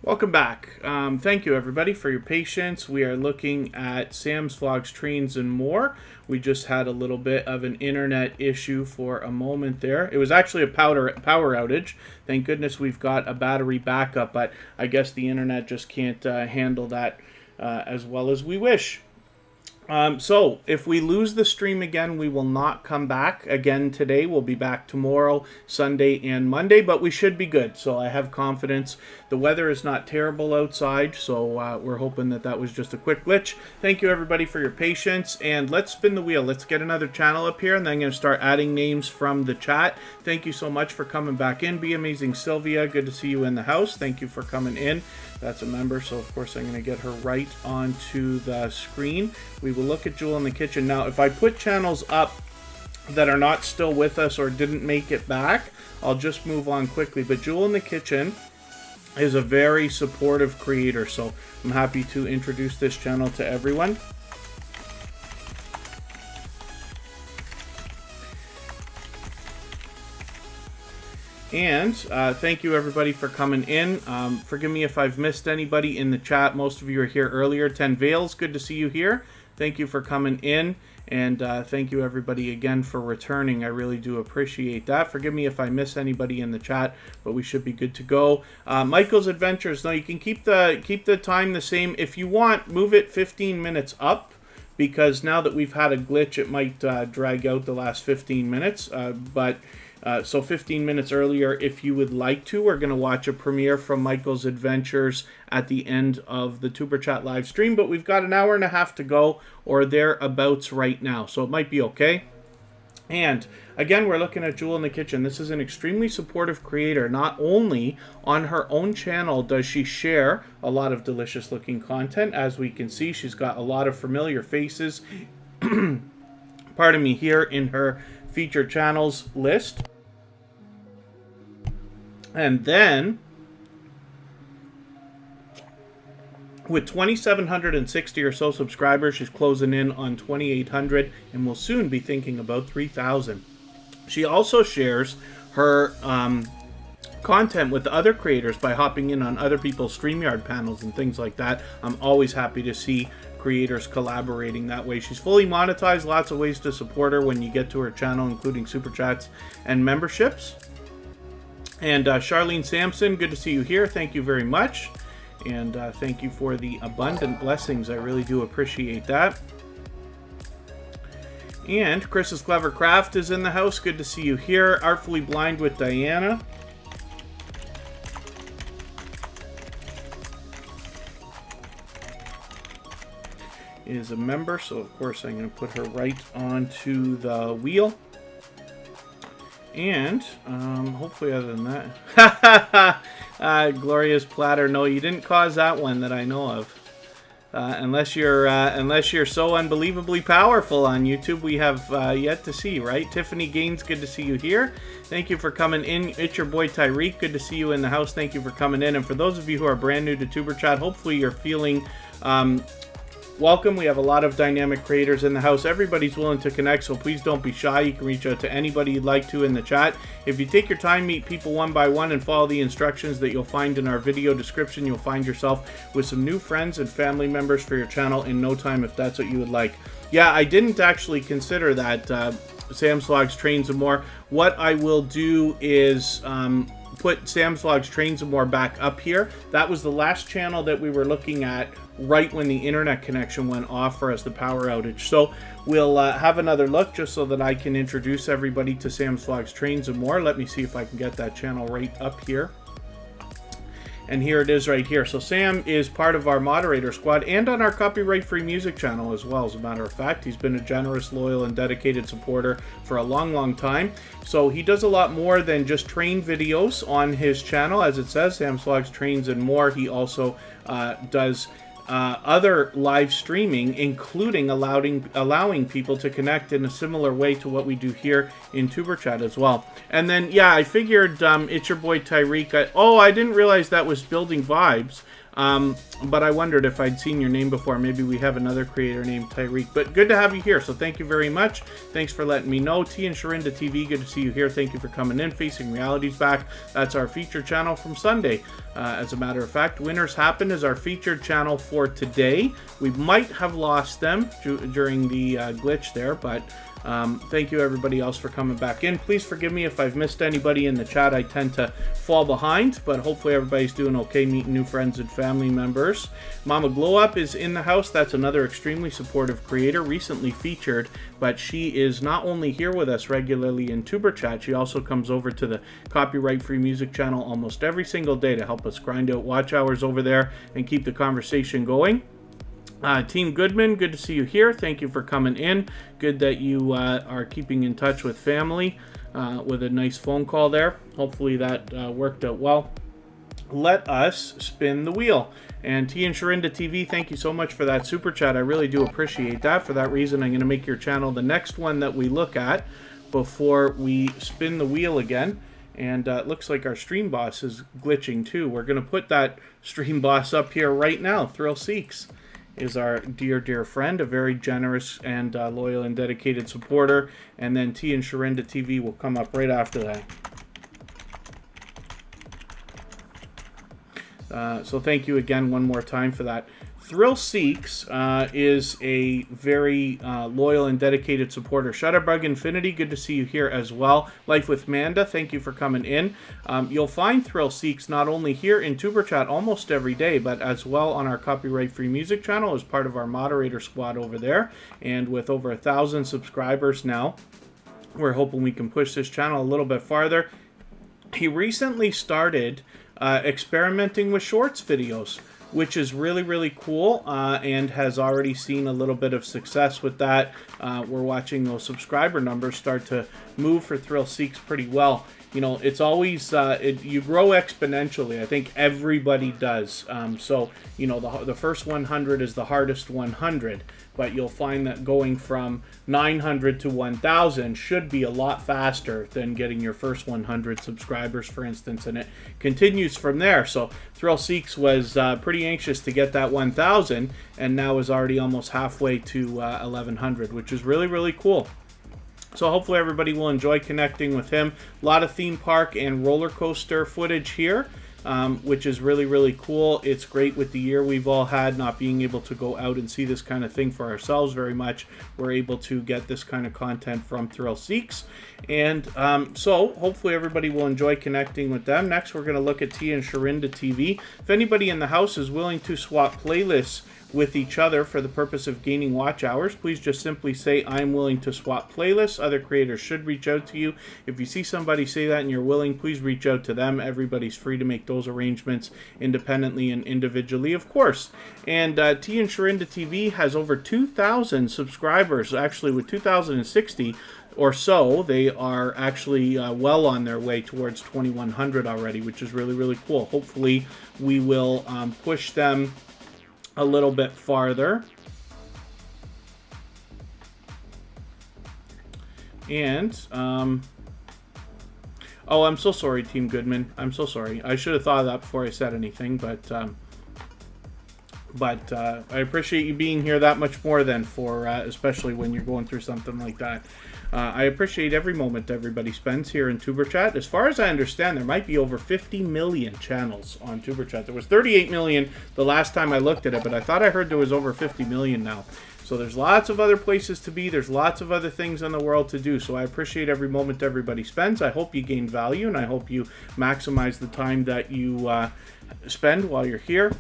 Welcome back. Thank you everybody for your patience. We are looking at Sam's Vlogs, Trains, and More. We just had a little bit of an internet issue for a moment there. It was actually a power outage. Thank goodness we've got a battery backup, but I guess the internet just can't handle that as well as we wish. So, if we lose the stream again, we will not come back again today. We'll be back tomorrow, Sunday, and Monday, but we should be good. So, I have confidence. The weather is not terrible outside, so we're hoping that that was just a quick glitch. Thank you, everybody, for your patience, and let's spin the wheel. Let's get another channel up here, and then I'm going to start adding names from the chat. Thank you so much for coming back in. Be Amazing Sylvia, good to see you in the house. Thank you for coming in. That's a member, so of course I'm going to get her right onto the screen. We will look at Jewel in the Kitchen. Now, if I put channels up that are not still with us or didn't make it back, I'll just move on quickly. But Jewel in the Kitchen is a very supportive creator, so I'm happy to introduce this channel to everyone. And thank you everybody for coming in. Forgive me if I've missed anybody in the chat. Most of you are here earlier. 10 Veils, good to see you here. Thank you for coming in. And thank you everybody again for returning. I really do appreciate that. Forgive me if I miss anybody in the chat, but we should be good to go. Michael's Adventures. No, you can keep the time the same. If you want, move it 15 minutes up, because now that we've had a glitch, it might drag out the last 15 minutes. So 15 minutes earlier, if you would like to. We're going to watch a premiere from Michael's Adventures at the end of the Superchat live stream, but we've got an hour and a half to go, or thereabouts right now, so it might be okay. And again, we're looking at Jewel in the Kitchen. This is an extremely supportive creator. Not only on her own channel does she share a lot of delicious looking content, as we can see, she's got a lot of familiar faces, pardon me, here in her featured channels list. And then, with 2,760 or so subscribers, she's closing in on 2,800 and will soon be thinking about 3,000. She also shares her content with other creators by hopping in on other people's StreamYard panels and things like that. I'm always happy to see creators collaborating that way. She's fully monetized, lots of ways to support her when you get to her channel, including super chats and memberships. And Charlene Sampson, good to see you here. Thank you very much. And thank you for the abundant blessings. I really do appreciate that. And Chris's Clever Craft is in the house. Good to see you here. Artfully Blind with Diana. Is a member, so of course I'm going to put her right onto the wheel. And hopefully, other than that, Gloria's Platter. No, you didn't cause that one that I know of. Unless you're so unbelievably powerful on YouTube, we have yet to see, right? Tiffany Gaines, good to see you here. Thank you for coming in. It's your boy Tyreek. Good to see you in the house. Thank you for coming in. And for those of you who are brand new to Superchat, hopefully you're feeling welcome. We have a lot of dynamic creators in the house. Everybody's willing to connect, so please don't be shy. You can reach out to anybody you'd like to in the chat. If you take your time, meet people one by one, and follow the instructions that you'll find in our video description, you'll find yourself with some new friends and family members for your channel in no time, if that's what you would like. Yeah, I didn't actually consider that, Sam's Vlogs, Trains, and More. What I will do is put Sam's Vlogs, Trains, and More back up here. That was the last channel that we were looking at right when the internet connection went off for us, the power outage. So we'll have another look just so that I can introduce everybody to Sam's Vlogs, Trains, and More. Let me see if I can get that channel right up here. And here it is right here. So Sam is part of our moderator squad and on our copyright-free music channel as well, as a matter of fact. He's been a generous, loyal, and dedicated supporter for a long, long time. So he does a lot more than just train videos on his channel. As it says, Sam's Vlogs, Trains, and More. He also does other live streaming, including allowing people to connect in a similar way to what we do here in Superchat as well. And then, yeah, I figured it's your boy Tyreek. I didn't realize that was Building Vibes. But I wondered if I'd seen your name before. Maybe we have another creator named Tyreek. But good to have you here, so thank you very much. Thanks for letting me know. T and Sharinda TV, good to see you here. Thank you for coming in. Facing Reality's back. That's our featured channel from Sunday. As a matter of fact, Winners Happen is our featured channel for today. We might have lost them during the glitch there, but thank you everybody else for coming back in. Please forgive me if I've missed anybody in the chat. I tend to fall behind, but hopefully everybody's doing okay, meeting new friends and family members. Mama Glow Up is in the house. That's another extremely supportive creator, recently featured, but she is not only here with us regularly in Tuber Chat, she also comes over to the Copyright Free Music channel almost every single day to help us grind out watch hours over there and keep the conversation going. Team Goodman, good to see you here. Thank you for coming in. Good that you are keeping in touch with family with a nice phone call there. Hopefully that worked out well. Let us spin the wheel. And T and Sharinda TV, thank you so much for that super chat. I really do appreciate that. For that reason, I'm going to make your channel the next one that we look at before we spin the wheel again. And it looks like our stream boss is glitching too. We're going to put that stream boss up here right now. Thrill Seeks is our dear friend, a very generous and loyal and dedicated supporter. And then T and Sharinda TV will come up right after that. So thank you again one more time for that. Thrill Seeks is a very loyal and dedicated supporter. Shutterbug Infinity, good to see you here as well. Life with Manda, thank you for coming in. You'll find Thrill Seeks not only here in Tuber Chat almost every day, but as well on our Copyright Free Music channel as part of our moderator squad over there. And with over 1,000 subscribers now, we're hoping we can push this channel a little bit farther. He recently started experimenting with shorts videos, which is really cool, and has already seen a little bit of success with that. We're watching those subscriber numbers start to move for Thrill Seeks pretty well. You know, it's always, you grow exponentially. I think everybody does. So, you know, the first 100 is the hardest 100, but you'll find that going from 900 to 1,000 should be a lot faster than getting your first 100 subscribers, for instance, and it continues from there. So Thrill Seeks was pretty anxious to get that 1,000, and now is already almost halfway to 1,100, which is really cool. So hopefully everybody will enjoy connecting with him. A lot of theme park and roller coaster footage here, which is really cool. It's great with the year we've all had, not being able to go out and see this kind of thing for ourselves very much. We're able to get this kind of content from Thrill Seeks. And so hopefully everybody will enjoy connecting with them. Next, we're going to look at T and Sharinda TV. If anybody in the house is willing to swap playlists with each other for the purpose of gaining watch hours, please just simply say, I'm willing to swap playlists. Other creators should reach out to you. If you see somebody say that and you're willing, please reach out to them. Everybody's free to make those arrangements independently and individually, of course. And T and Sharinda TV has over 2,000 subscribers, actually with 2,060 or so. They are actually well on their way towards 2,100 already, which is really cool. Hopefully we will push them a little bit farther. And oh, I'm so sorry, Team Goodman. I'm so sorry. I should have thought of that before I said anything, but I appreciate you being here that much more then, for especially when you're going through something like that. I appreciate every moment everybody spends here in Tuber Chat. As far as I understand, there might be over 50 million channels on Tuber Chat. There was 38 million the last time I looked at it, but I thought I heard there was over 50 million now. So there's lots of other places to be. There's lots of other things in the world to do. So I appreciate every moment everybody spends. I hope you gain value, and I hope you maximize the time that you spend while you're here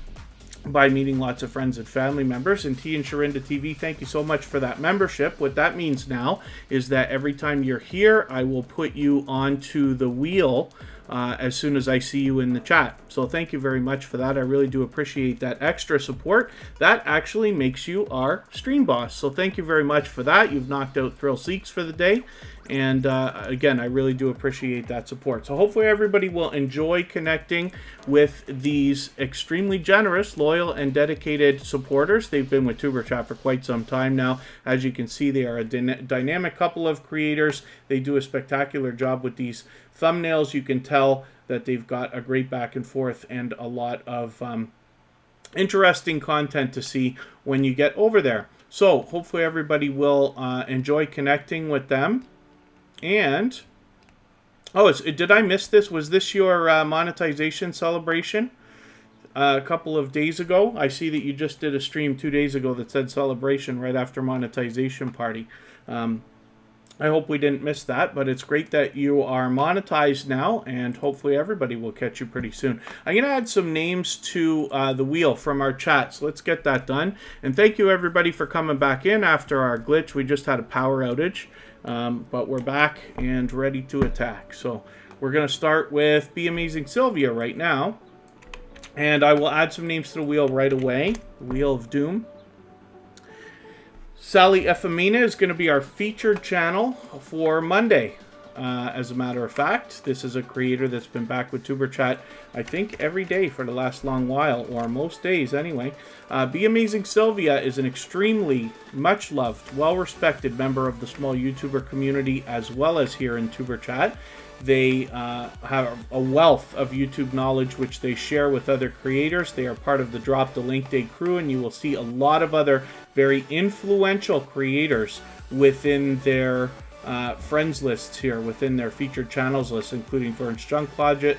by meeting lots of friends and family members. And T and Sharinda TV, thank you so much for that membership. What that means now is that every time you're here, I will put you onto the wheel as soon as I see you in the chat. So thank you very much for that. I really do appreciate that extra support. That actually makes you our stream boss. So thank you very much for that. You've knocked out Thrill Seeks for the day. And again, I really do appreciate that support. So hopefully everybody will enjoy connecting with these extremely generous, loyal, and dedicated supporters. They've been with Tuber Chat for quite some time now. As you can see, they are a dynamic couple of creators. They do a spectacular job with these thumbnails. You can tell that they've got a great back and forth and a lot of interesting content to see when you get over there. So hopefully everybody will enjoy connecting with them. And oh, did I miss this? Was this your monetization celebration a couple of days ago? I see that you just did a stream 2 days ago that said celebration right after monetization party. I hope we didn't miss that, but it's great that you are monetized now, and hopefully everybody will catch you pretty soon. I'm going to add some names to the wheel from our chat, so let's get that done. And thank you everybody for coming back in after our glitch. We just had a power outage, but we're back and ready to attack. So we're going to start with Be Amazing Sylvia right now, and I will add some names to the wheel right away. The Wheel of Doom. Sally Efemina is going to be our featured channel for Monday. As a matter of fact, this is a creator that's been back with Superchat, I think, every day for the last long while, or most days anyway. Be Amazing Sylvia is an extremely much-loved, well-respected member of the small YouTuber community, as well as here in Superchat. They have a wealth of YouTube knowledge which they share with other creators. They are part of the Drop the Link Day crew, and you will see a lot of other very influential creators within their friends lists here, within their featured channels list, including Vern's Junk Closet,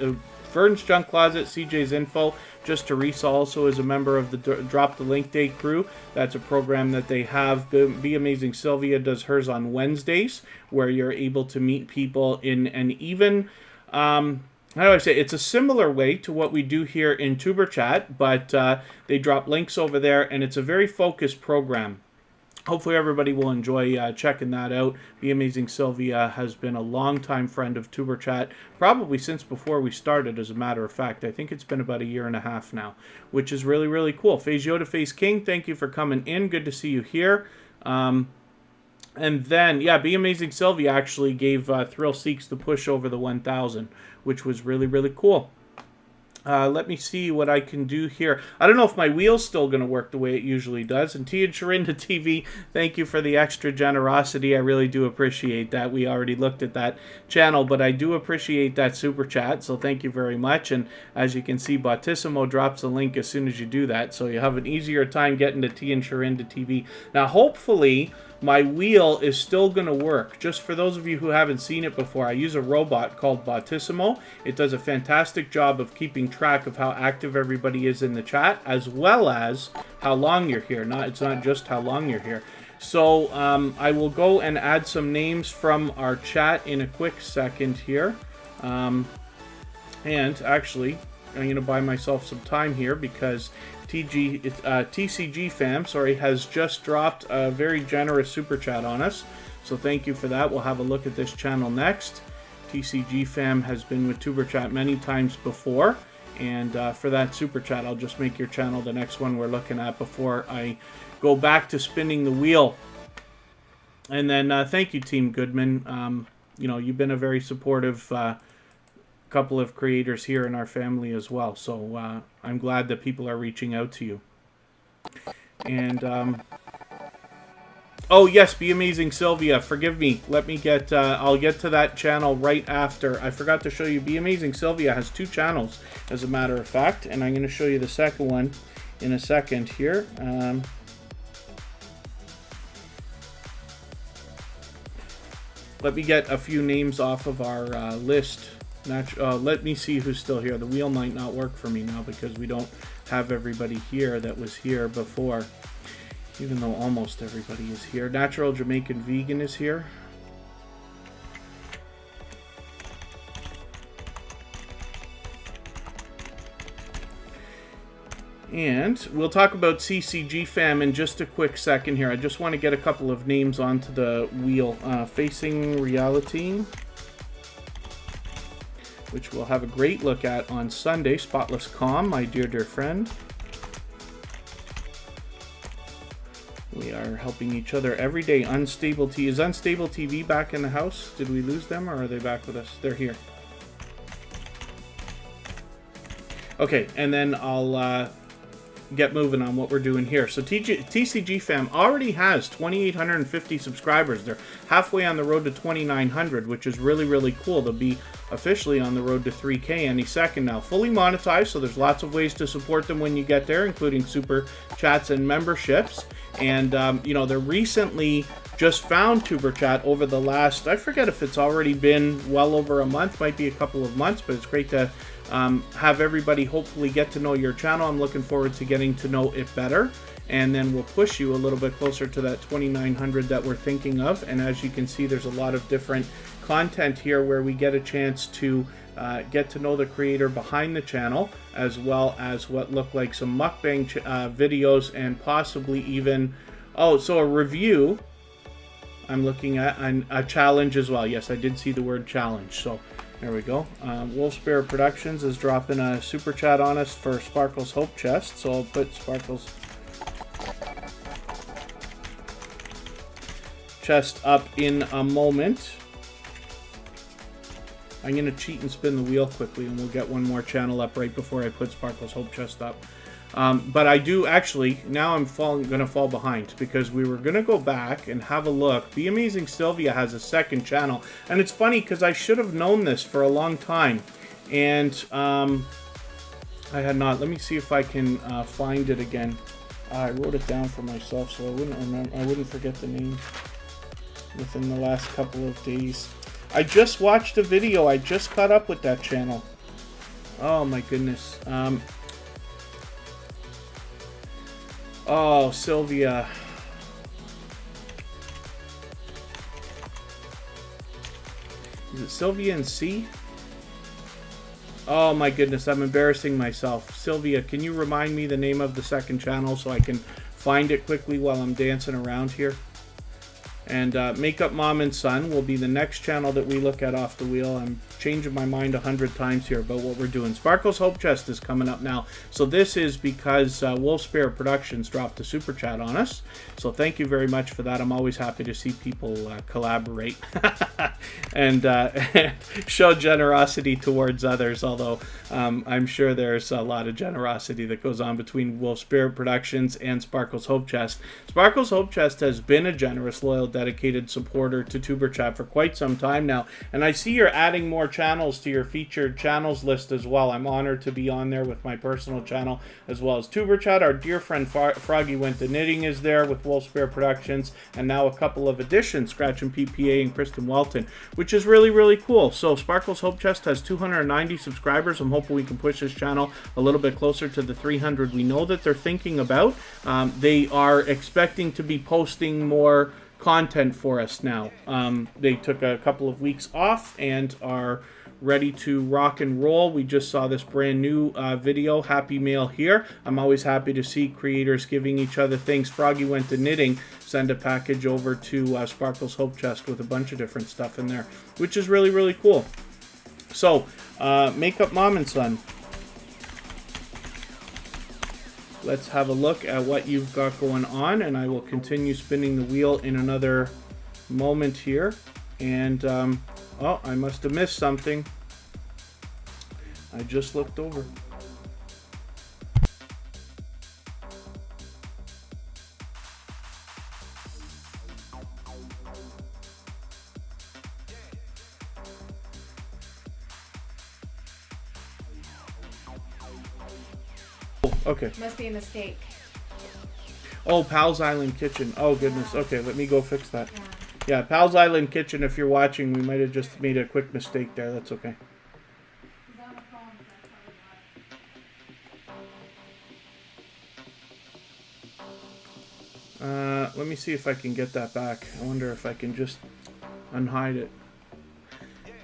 CJ's Info. Just Teresa also is a member of the Drop the Link Day crew. That's a program that they have. Be Amazing Sylvia does hers on Wednesdays, where you're able to meet people in an even, how do I say, it's a similar way to what we do here in Tuberchat, but they drop links over there, and it's a very focused program. Hopefully everybody will enjoy checking that out. Be Amazing Sylvia has been a longtime friend of Tuberchat, probably since before we started, as a matter of fact. I think it's been about 1.5 years now, which is really, really cool. Phase Yoda, Phase King, thank you for coming in. Good to see you here. And then, yeah, Be Amazing Sylvia actually gave Thrill Seeks the push over the 1,000, which was really, really cool. Let me see what I can do here. I don't know if my wheel's still going to work the way it usually does. And Tia and Sharinda TV, thank you for the extra generosity. I really do appreciate that. We already looked at that channel, but I do appreciate that super chat. So thank you very much. And as you can see, Bautissimo drops a link as soon as you do that. So you have an easier time getting to Tia and Sharinda TV. Now, hopefully, my wheel is still going to work. Just for those of you who haven't seen it before, I use a robot called Bautissimo. It does a fantastic job of keeping track of how active everybody is in the chat, as well as how long you're here. It's not just how long you're here. So I will go and add some names from our chat in a quick second here. And actually, I'm going to buy myself some time here because TCG fam, has just dropped a very generous super chat on us. So thank you for that. We'll have a look at this channel next. TCG fam has been with Tuberchat many times before. And for that super chat, I'll just make your channel the next one we're looking at before I go back to spinning the wheel. And then thank you, Team Goodman. You've been a very supportive couple of creators here in our family as well, so I'm glad that people are reaching out to you. And oh yes, Be Amazing Sylvia, forgive me, let me get I'll get to that channel right after. I forgot to show you, Be Amazing Sylvia has 2 channels, as a matter of fact, and I'm going to show you the second one in a second here. Let me get a few names off of our list. Let me see who's still here. The wheel might not work for me now because we don't have everybody here that was here before, even though almost everybody is here. Natural Jamaican Vegan is here. And we'll talk about CCG fam in just a quick second here. I just want to get a couple of names onto the wheel. Facing Reality, which we'll have a great look at on Sunday. Spotless Calm, my dear, dear friend. We are helping each other every day. Unstable TV. Is Unstable TV back in the house? Did we lose them, or are they back with us? They're here. Okay, and then I'll get moving on what we're doing here. So TCG Fam already has 2,850 subscribers. They're halfway on the road to 2,900, which is really, really cool. They'll be officially on the road to 3K any second now. Fully monetized, so there's lots of ways to support them when you get there, including super chats and memberships. And, you know, they're recently just found Tuber Chat over the last, I forget if it's already been well over a month, might be a couple of months, but it's great to have everybody hopefully get to know your channel. I'm looking forward to getting to know it better, and then we'll push you a little bit closer to that 2,900 that we're thinking of. And as you can see, there's a lot of different content here where we get a chance to get to know the creator behind the channel, as well as what look like some mukbang videos, and possibly even, so a review I'm looking at, and a challenge as well. Yes, I did see the word challenge, so there we go. Wolf Spirit Productions is dropping a super chat on us for Sparkle's Hope Chest, so I'll put Sparkle's chest up in a moment. I'm going to cheat and spin the wheel quickly, and we'll get one more channel up right before I put Sparkle's Hope Chest up. But I do actually, now I'm going to fall behind, because we were going to go back and have a look. Be Amazing Sylvia has a second channel, and it's funny because I should have known this for a long time, and I had not. Let me see if I can find it again. I wrote it down for myself so I wouldn't forget the name within the last couple of days. I just watched a video. I just caught up with that channel. Oh my goodness. Oh, Sylvia. Is it Sylvia and C? Oh my goodness, I'm embarrassing myself. Sylvia, can you remind me the name of the second channel so I can find it quickly while I'm dancing around here? And Makeup Mom and Son will be the next channel that we look at off the wheel. I'm changing my mind 100 times here about what we're doing. Sparkle's Hope Chest is coming up now. So this is because Wolf Spirit Productions dropped a super chat on us. So thank you very much for that. I'm always happy to see people collaborate and show generosity towards others. Although I'm sure there's a lot of generosity that goes on between Wolf Spirit Productions and Sparkle's Hope Chest. Sparkle's Hope Chest has been a generous, loyal, dedicated supporter to Tuber Chat for quite some time now, and I see you're adding more channels to your featured channels list as well. I'm honored to be on there with my personal channel as well as Tuber Chat. Our dear friend Froggy Went to Knitting is there with Wolf Spirit Productions, and now a couple of additions, Scratch and PPA and Kristen Welton, which is really, really cool. So Sparkle's Hope Chest has 290 subscribers. I'm hoping we can push this channel a little bit closer to the 300 we know that they're thinking about. They are expecting to be posting more content for us now. They took a couple of weeks off and are ready to rock and roll. We just saw this brand new video, Happy Mail here. I'm always happy to see creators giving each other things. Froggy Went to Knitting send a package over to Sparkle's Hope Chest with a bunch of different stuff in there, which is really, really cool. So Makeup Mom and Son, let's have a look at what you've got going on, and I will continue spinning the wheel in another moment here. And oh, I must have missed something. I just looked over. Okay. Must be a mistake. Oh, Pal's Island Kitchen. Oh, goodness. Okay, let me go fix that. Yeah, Pal's Island Kitchen, if you're watching, we might have just made a quick mistake there. That's okay. Let me see if I can get that back. I wonder if I can just unhide it.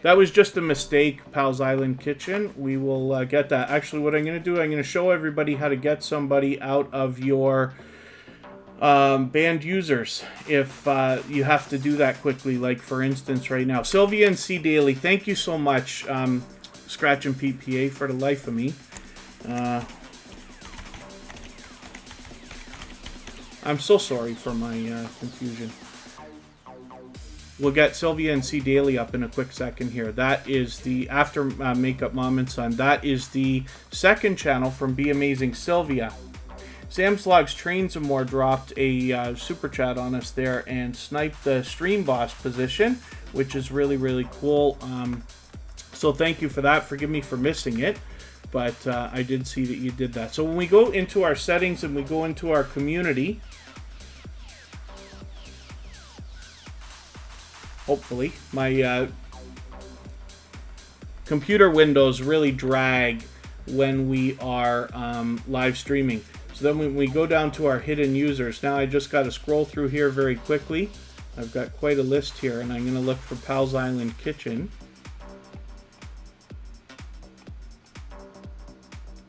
That was just a mistake, Pal's Island Kitchen. We will get that. Actually, what I'm going to do, I'm going to show everybody how to get somebody out of your banned users if you have to do that quickly, like for instance right now. Sylvia and C. Daly, thank you so much, Scratch and PPA, for the life of me. I'm so sorry for my confusion. We'll get Sylvia and C. Daly up in a quick second here. That is the, after Makeup Mom and Son, that is the second channel from Be Amazing Sylvia. Samslog's Train Some More dropped a super chat on us there and sniped the stream boss position, which is really, really cool. So thank you for that. Forgive me for missing it, but I did see that you did that. So when we go into our settings and we go into our community, hopefully, my computer windows really drag when we are live streaming. So then when we go down to our hidden users, now I just got to scroll through here very quickly. I've got quite a list here, and I'm going to look for Pal's Island Kitchen.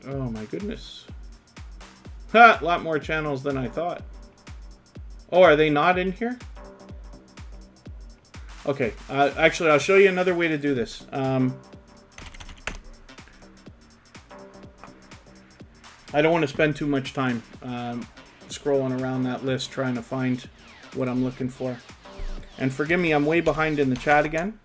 Oh my goodness. Ha! A lot more channels than I thought. Oh, are they not in here? Okay, actually I'll show you another way to do this. I don't want to spend too much time scrolling around that list trying to find what I'm looking for. And forgive me, I'm way behind in the chat again.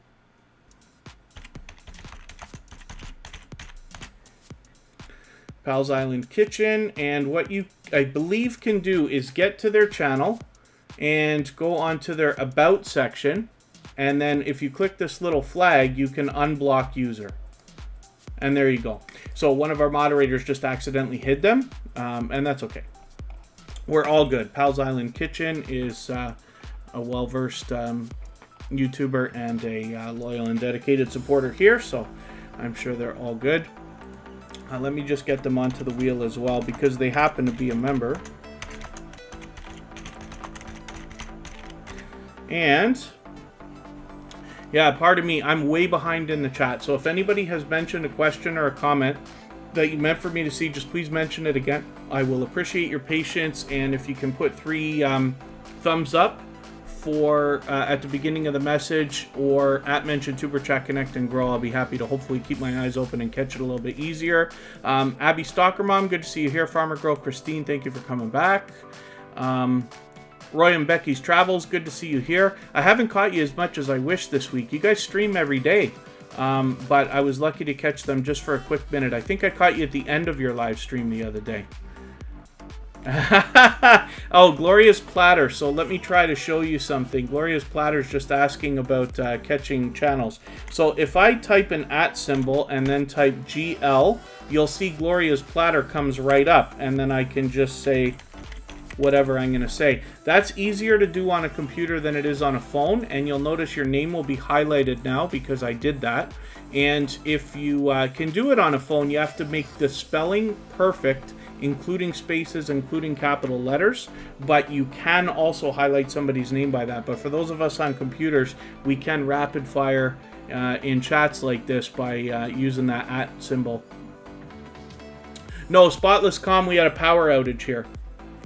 Pal's Island Kitchen, and what you, I believe, can do is get to their channel and go onto their About section, and then if you click this little flag, you can unblock user. And there you go. So one of our moderators just accidentally hid them, and that's okay. We're all good. Pal's Island Kitchen is a well-versed YouTuber and a loyal and dedicated supporter here, so I'm sure they're all good. Let me just get them onto the wheel as well, because they happen to be a member. And yeah, pardon me, I'm way behind in the chat. So if anybody has mentioned a question or a comment that you meant for me to see, just please mention it again. I will appreciate your patience, and if you can put 3 thumbs up for at the beginning of the message, or at mention Tuber Chat Connect and Grow, I'll be happy to hopefully keep my eyes open and catch it a little bit easier. Abby Stalker Mom, good to see you here. Farmer Girl Christine, thank you for coming back. Roy and Becky's Travels, good to see you here. I haven't caught you as much as I wish this week. You guys stream every day, but I was lucky to catch them just for a quick minute. I think I caught you at the end of your live stream the other day. Oh, Glorious Platter. So let me try to show you something. Glorious Platter is just asking about catching channels. So if I type an @ symbol and then type GL, you'll see Glorious Platter comes right up, and then I can just say whatever I'm going to say. That's easier to do on a computer than it is on a phone, and you'll notice your name will be highlighted now because I did that. And if you can do it on a phone, you have to make the spelling perfect, including spaces, including capital letters, but you can also highlight somebody's name by that. But for those of us on computers, we can rapid fire in chats like this by using that @ symbol. No, Spotless Com, we had a power outage here.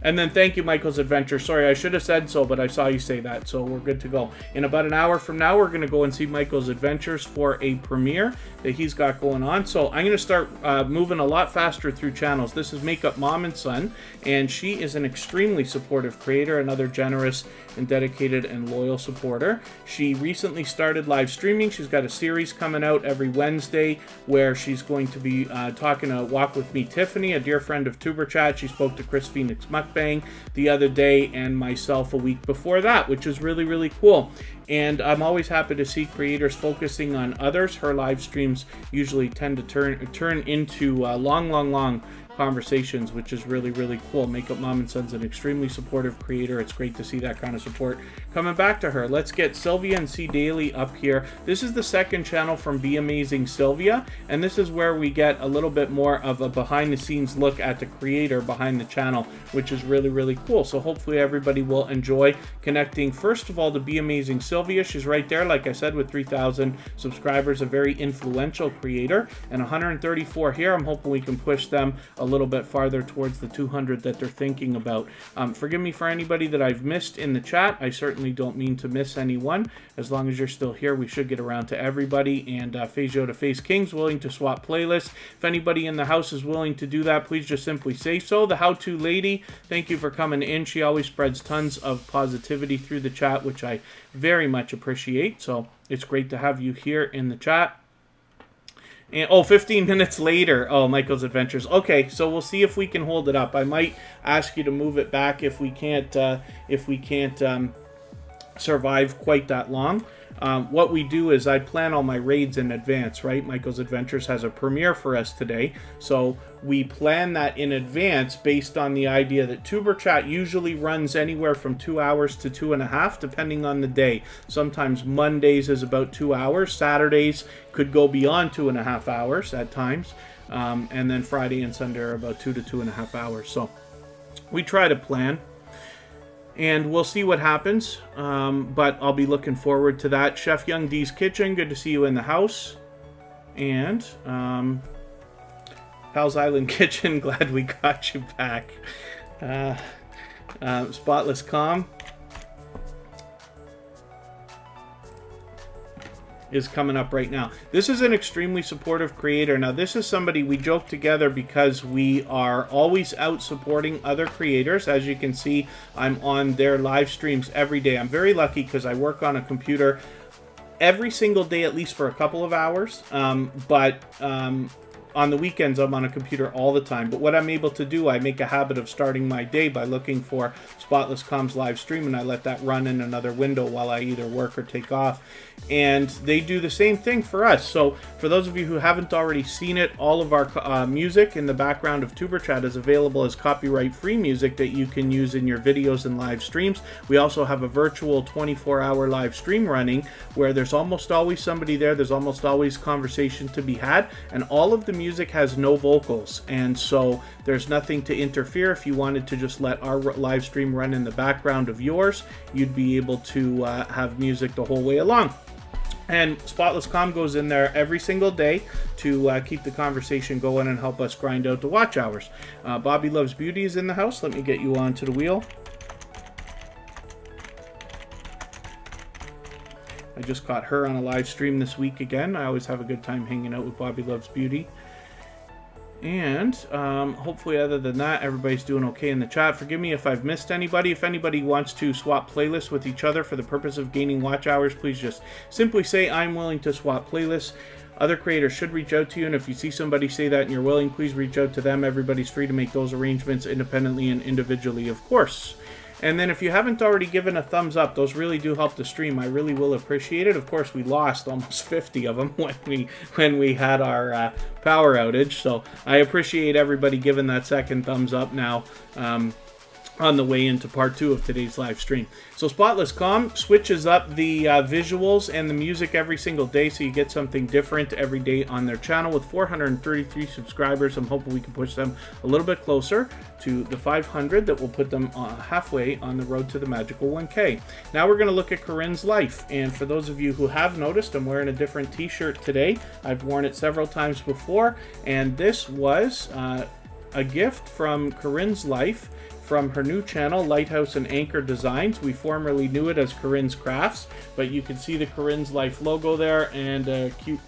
And then thank you, Michael's Adventure. Sorry, I should have said so, but I saw you say that, so we're good to go. In about an hour from now, we're going to go and see Michael's Adventures for a premiere that he's got going on. So I'm going to start moving a lot faster through channels. This is Makeup Mom and Son, and she is an extremely supportive creator, another generous and dedicated and loyal supporter. She recently started live streaming. She's got a series coming out every Wednesday where she's going to be talking to Walk With Me Tiffany, a dear friend of Tuber Chat. She spoke to Chris Phoenix Mukbang the other day and myself a week before that, which is really, really cool. And I'm always happy to see creators focusing on others. Her live streams usually tend to turn into long conversations, which is really, really cool. Makeup Mom and Son's an extremely supportive creator. It's great to see that kind of support coming back to her. Let's get Sylvia and C Daily up here. This is the second channel from Be Amazing Sylvia, and this is where we get a little bit more of a behind the scenes look at the creator behind the channel, which is really, really cool. So hopefully everybody will enjoy connecting, first of all, to Be Amazing Sylvia. She's right there, like I said, with 3,000 subscribers, a very influential creator, and 134 here. I'm hoping we can push them a little bit farther towards the 200 that they're thinking about. Forgive me for anybody that I've missed in the chat. I certainly don't mean to miss anyone. As long as you're still here, we should get around to everybody. And Phaseo to Face King's willing to swap playlists. If anybody in the house is willing to do that, please just simply say so. The How-To Lady, thank you for coming in. She always spreads tons of positivity through the chat, which I very much appreciate. So it's great to have you here in the chat. And, oh, 15 minutes later. Oh, Michael's Adventures. Okay, so we'll see if we can hold it up. I might ask you to move it back if we can't survive quite that long. What we do is I plan all my raids in advance, right? Michael's Adventures has a premiere for us today, so we plan that in advance based on the idea that Tuber Chat usually runs anywhere from 2 hours to 2.5, depending on the day. Sometimes Mondays is about 2 hours. Saturdays could go beyond 2.5 hours at times, and then Friday and Sunday are about 2 to 2.5 hours. So we try to plan. And we'll see what happens, but I'll be looking forward to that. Chef Young D's Kitchen, good to see you in the house. And Pal's Island Kitchen, glad we got you back. Spotless Calm is coming up right now. This is an extremely supportive creator. Now, this is somebody we joke together because we are always out supporting other creators. As you can see, I'm on their live streams every day. I'm very lucky because I work on a computer every single day, at least for a couple of hours. But on the weekends, I'm on a computer all the time. But what I'm able to do, I make a habit of starting my day by looking for Spotless Calm's live stream, and I let that run in another window while I either work or take off. And they do the same thing for us. So for those of you who haven't already seen it, all of our music in the background of Tuber Chat is available as copyright-free music that you can use in your videos and live streams. We also have a virtual 24-hour live stream running where there's almost always somebody there. There's almost always conversation to be had, and all of the music has no vocals, and so there's nothing to interfere. If you wanted to just let our live stream run in the background of yours, you'd be able to have music the whole way along. And Spotless Calm goes in there every single day to keep the conversation going and help us grind out the watch hours. Bobby Loves Beauty is in the house. Let me get you onto the wheel. I just caught her on a live stream this week again. I always have a good time hanging out with Bobby Loves Beauty. And hopefully other than that, everybody's doing okay in the chat. Forgive me if I've missed anybody. If anybody wants to swap playlists with each other for the purpose of gaining watch hours, please just simply say, I'm willing to swap playlists. Other creators should reach out to you, and if you see somebody say that and you're willing, please reach out to them. Everybody's free to make those arrangements independently and individually, of course. And then if you haven't already given a thumbs up, those really do help the stream. I really will appreciate it. Of course, we lost almost 50 of them when we had our power outage. So I appreciate everybody giving that second thumbs up now on the way into part 2 of today's live stream. So Spotless Calm switches up the visuals and the music every single day, so you get something different every day on their channel. With 433 subscribers, I'm hoping we can push them a little bit closer to the 500 that will put them halfway on the road to the magical 1K. Now we're going to look at Corinne's life, and for those of you who have noticed, I'm wearing a different t-shirt today. I've worn it several times before, and this was a gift from Corinne's life from her new channel, Lighthouse and Anchor Designs. We formerly knew it as Corinne's Crafts, but you can see the Corinne's Life logo there and a cute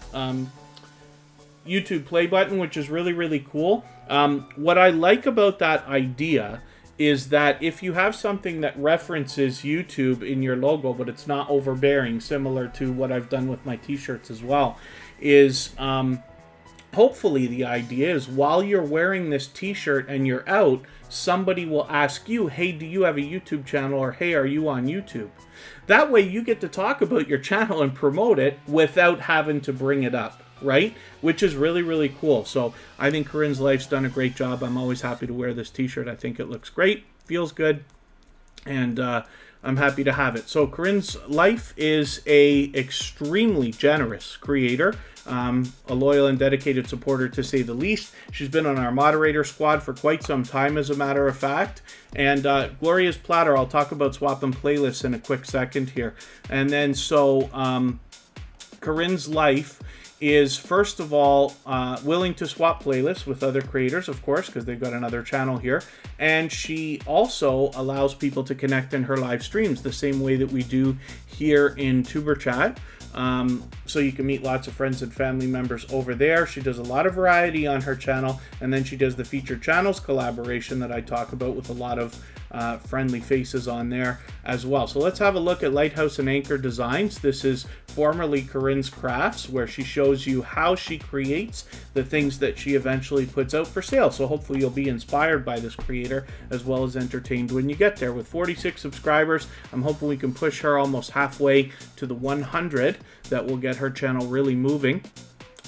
YouTube play button, which is really, really cool. What I like about that idea is that if you have something that references YouTube in your logo, but it's not overbearing, similar to what I've done with my t-shirts as well, is hopefully the idea is while you're wearing this t-shirt and you're out, somebody will ask you, hey, do you have a YouTube channel? Or hey, are you on YouTube? That way you get to talk about your channel and promote it without having to bring it up, right? Which is really, really cool. So I think Corinne's Life's done a great job. I'm always happy to wear this t-shirt. I think it looks great, feels good, and I'm happy to have it. So Corinne's Life is a extremely generous creator. A loyal and dedicated supporter, to say the least. She's been on our moderator squad for quite some time, as a matter of fact. And Gloria's Platter, I'll talk about swapping playlists in a quick second here. And then so Corinne's Life is, first of all, willing to swap playlists with other creators, of course, because they've got another channel here. And she also allows people to connect in her live streams the same way that we do here in Tuber Chat. So you can meet lots of friends and family members over there. She does a lot of variety on her channel, and then she does the featured channels collaboration that I talk about with a lot of friendly faces on there as well. So let's have a look at Lighthouse and Anchor Designs. This is formerly Corinne's Crafts, where she shows you how she creates the things that she eventually puts out for sale. So hopefully you'll be inspired by this creator as well as entertained when you get there. With 46 subscribers, I'm hoping we can push her almost halfway to the 100. That will get her channel really moving.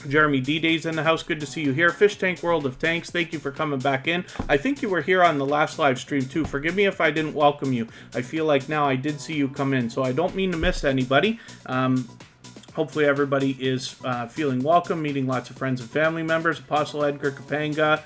Jeremy D-Day's in the house. Good to see you here. Fish Tank World of Tanks, thank you for coming back in. I think you were here on the last live stream too. Forgive me if I didn't welcome you. I feel like now I did see you come in, so I don't mean to miss anybody. Hopefully everybody is feeling welcome, meeting lots of friends and family members. Apostle Edgar Kapanga.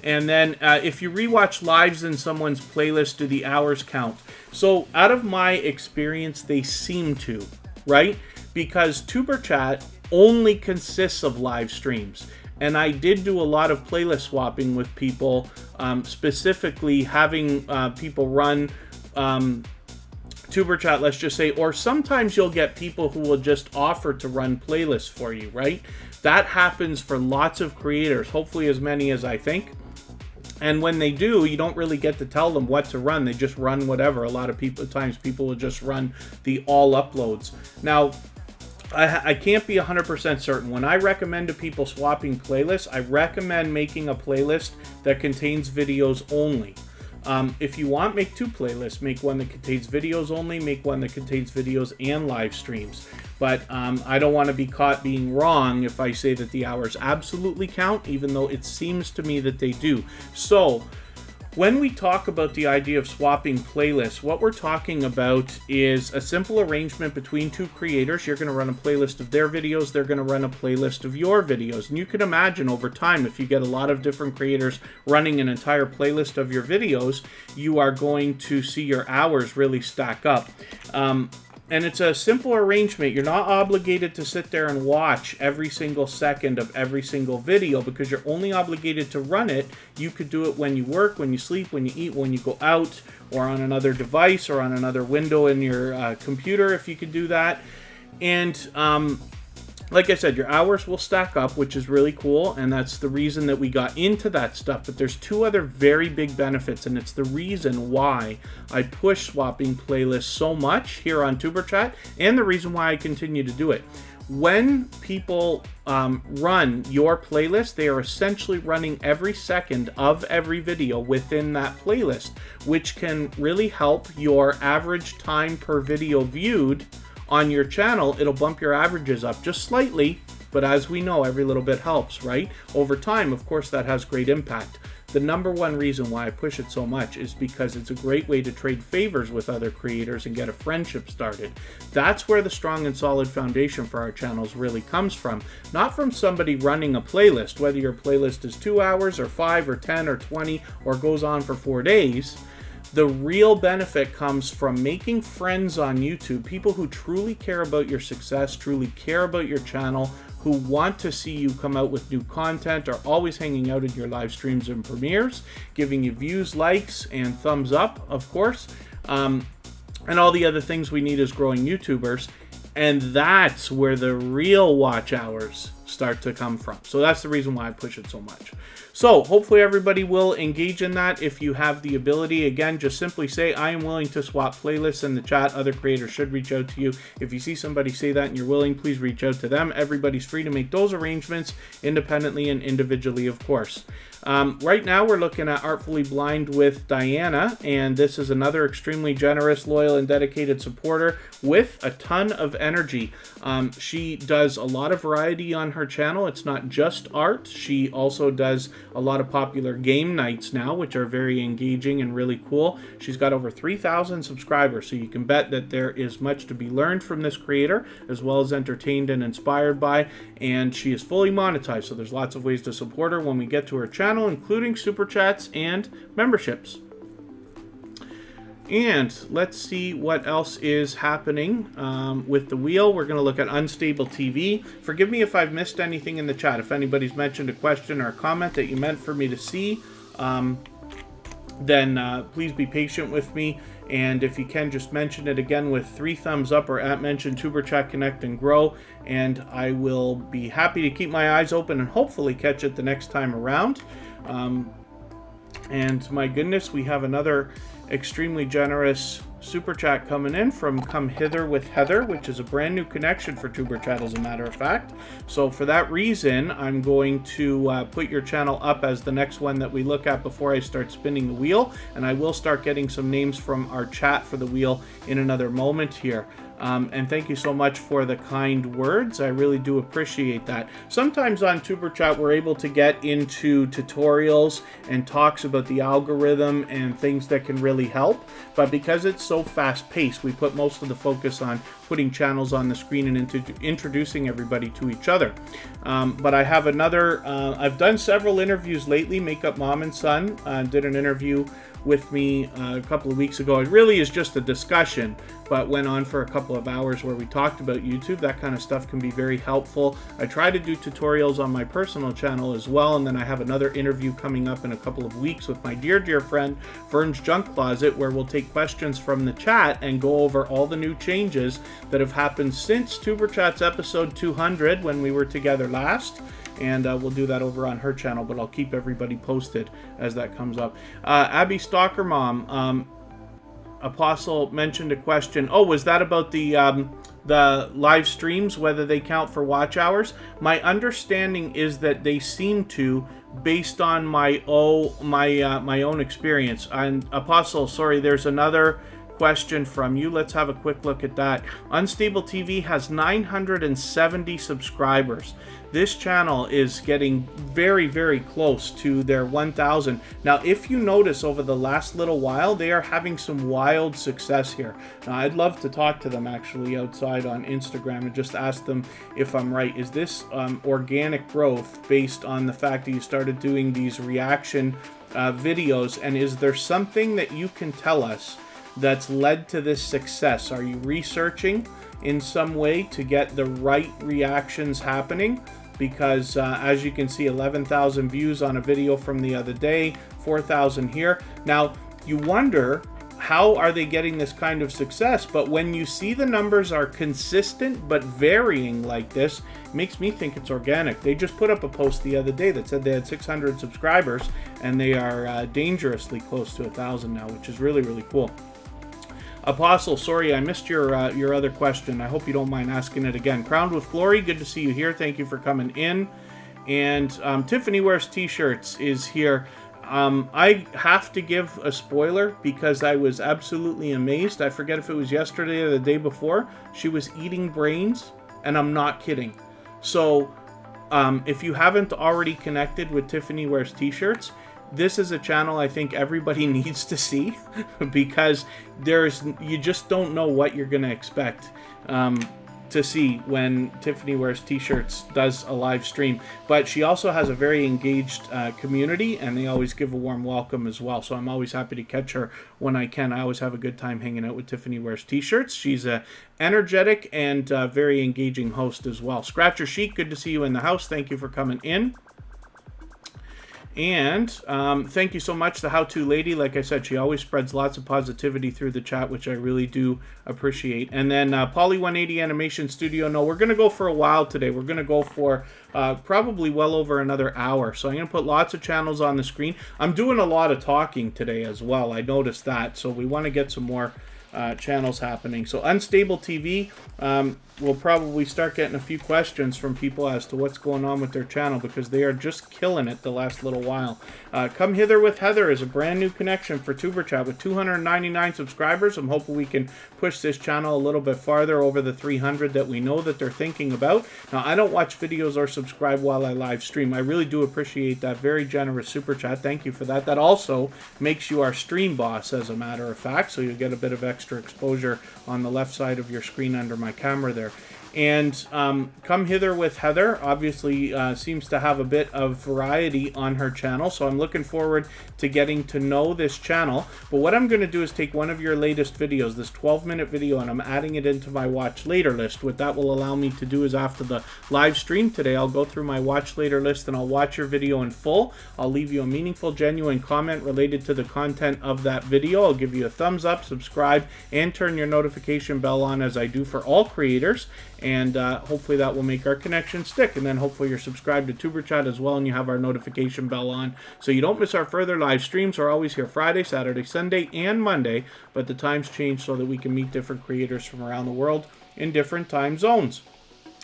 And then if you rewatch lives in someone's playlist, do the hours count? So out of my experience, they seem to, right? Because Superchat only consists of live streams, and I did do a lot of playlist swapping with people, specifically having people run Superchat, let's just say, or sometimes you'll get people who will just offer to run playlists for you, right? That happens for lots of creators, hopefully as many as I think. And when they do, you don't really get to tell them what to run. They just run whatever. A lot of times people will just run the all uploads. Now, I can't be 100% certain. When I recommend to people swapping playlists, I recommend making a playlist that contains videos only. If you want, make two playlists. Make one that contains videos only, make one that contains videos and live streams. But I don't want to be caught being wrong if I say that the hours absolutely count, even though it seems to me that they do. So when we talk about the idea of swapping playlists, what we're talking about is a simple arrangement between two creators. You're going to run a playlist of their videos, they're going to run a playlist of your videos. And you can imagine over time, if you get a lot of different creators running an entire playlist of your videos, you are going to see your hours really stack up. And it's a simple arrangement. You're not obligated to sit there and watch every single second of every single video because you're only obligated to run it. You could do it when you work, when you sleep, when you eat, when you go out, or on another device, or on another window in your computer if you could do that. And like I said, your hours will stack up, which is really cool, and that's the reason that we got into that stuff. But there's two other very big benefits, and it's the reason why I push swapping playlists so much here on Superchat, and the reason why I continue to do it. When people run your playlist, they are essentially running every second of every video within that playlist, which can really help your average time per video viewed on your channel. It'll bump your averages up just slightly, but as we know, every little bit helps, right? Over time, of course, that has great impact. The number one reason why I push it so much is because it's a great way to trade favors with other creators and get a friendship started. That's where the strong and solid foundation for our channels really comes from. Not from somebody running a playlist, whether your playlist is 2 hours or 5 or 10 or 20 or goes on for 4 days. The real benefit comes from making friends on YouTube, people who truly care about your success, truly care about your channel, who want to see you come out with new content, are always hanging out in your live streams and premieres, giving you views, likes, and thumbs up, of course, and all the other things we need as growing YouTubers. And that's where the real watch hours start to come from. So that's the reason why I push it so much. So hopefully everybody will engage in that if you have the ability. Again, just simply say, I am willing to swap playlists in the chat. Other creators should reach out to you. If you see somebody say that and you're willing, please reach out to them. Everybody's free to make those arrangements independently and individually, of course. Right now we're looking at Artfully Blind with Diana, and this is another extremely generous, loyal, and dedicated supporter with a ton of energy. She does a lot of variety on her channel. It's not just art. She also does a lot of popular game nights now, which are very engaging and really cool. She's got over 3,000 subscribers, so you can bet that there is much to be learned from this creator, as well as entertained and inspired by, and she is fully monetized, so there's lots of ways to support her when we get to her channel, including super chats and memberships. And let's see what else is happening with the wheel. We're going to look at Unstable TV. Forgive me if I've missed anything in the chat. If anybody's mentioned a question or a comment that you meant for me to see, then please be patient with me. And if you can, just mention it again with 3 thumbs up or at mention Superchat Connect and Grow. And I will be happy to keep my eyes open and hopefully catch it the next time around. And my goodness, we have another extremely generous super chat coming in from Come Hither with Heather, which is a brand new connection for Superchat, as a matter of fact. So for that reason, I'm going to put your channel up as the next one that we look at before I start spinning the wheel, and I will start getting some names from our chat for the wheel in another moment here. And thank you so much for the kind words. I really do appreciate that. Sometimes on Superchat, we're able to get into tutorials and talks about the algorithm and things that can really help. But because it's so fast-paced, we put most of the focus on putting channels on the screen and introducing everybody to each other. But I have another, I've done several interviews lately. Makeup Mom and Son did an interview with me a couple of weeks ago. It really is just a discussion, but went on for a couple of hours where we talked about YouTube. That kind of stuff can be very helpful. I try to do tutorials on my personal channel as well, and then I have another interview coming up in a couple of weeks with my dear friend Vern's Junk Closet, where we'll take questions from the chat and go over all the new changes that have happened since Superchat's episode 200 when we were together last. And we'll do that over on her channel, but I'll keep everybody posted as that comes up. Abby Stalker Mom, Apostle mentioned a question. Oh, was that about the live streams, whether they count for watch hours? My understanding is that they seem to, based on my own experience. And Apostle, sorry, there's another question from you. Let's have a quick look at that. Unstable TV has 970 subscribers. This channel is getting very close to their 1,000. Now, if you notice over the last little while, they are having some wild success here. Now, I'd love to talk to them actually outside on Instagram and just ask them if I'm right. Is this organic growth based on the fact that you started doing these reaction videos? And is there something that you can tell us that's led to this success? Are you researching in some way to get the right reactions happening? Because as you can see, 11,000 views on a video from the other day, 4,000 here. Now, you wonder, how are they getting this kind of success? But when you see the numbers are consistent but varying like this, it makes me think it's organic. They just put up a post the other day that said they had 600 subscribers, and they are dangerously close to 1,000 now, which is really cool. Apostle, sorry, I missed your other question. I hope you don't mind asking it again. Crowned with Glory, good to see you here. Thank you for coming in. And Tiffany Wears T-Shirts is here. I have to give a spoiler because I was absolutely amazed. I forget if it was yesterday or the day before. She was eating brains, and I'm not kidding. So if you haven't already connected with Tiffany Wears T-Shirts, this is a channel I think everybody needs to see because you just don't know what you're going to expect to see when Tiffany Wears T-Shirts does a live stream. But she also has a very engaged community, and they always give a warm welcome as well. So I'm always happy to catch her when I can. I always have a good time hanging out with Tiffany Wears T-Shirts. She's a energetic and very engaging host as well. Scratcher Chic, good to see you in the house. Thank you for coming in. And thank you so much, the How-To Lady. Like I said, she always spreads lots of positivity through the chat, which I really do appreciate. And then Polly 180 Animation Studio. No, we're going to go for a while today. We're going to go for probably well over another hour. So I'm going to put lots of channels on the screen. I'm doing a lot of talking today as well. I noticed that. So we want to get some more channels happening. So Unstable TV, we'll probably start getting a few questions from people as to what's going on with their channel because they are just killing it the last little while. Come Hither with Heather is a brand new connection for Superchat with 299 subscribers. I'm hoping we can push this channel a little bit farther over the 300 that we know that they're thinking about. Now, I don't watch videos or subscribe while I live stream. I really do appreciate that very generous super chat. Thank you for that. That also makes you our stream boss, as a matter of fact, so you'll get a bit of extra exposure on the left side of your screen under my camera there. And Come Hither with Heather obviously seems to have a bit of variety on her channel, so I'm looking forward to getting to know this channel. But what I'm going to do is take one of your latest videos, this 12-minute video, and I'm adding it into my watch later list. What that will allow me to do is after the live stream today, I'll go through my watch later list and I'll watch your video in full. I'll leave you a meaningful, genuine comment related to the content of that video. I'll give you a thumbs up, subscribe, and turn your notification bell on as I do for all creators. and hopefully that will make our connection stick. And then hopefully you're subscribed to Tuber Chat as well, and you have our notification bell on so you don't miss our further live streams. We're always here Friday, Saturday, Sunday, and Monday, but the times change so that we can meet different creators from around the world in different time zones.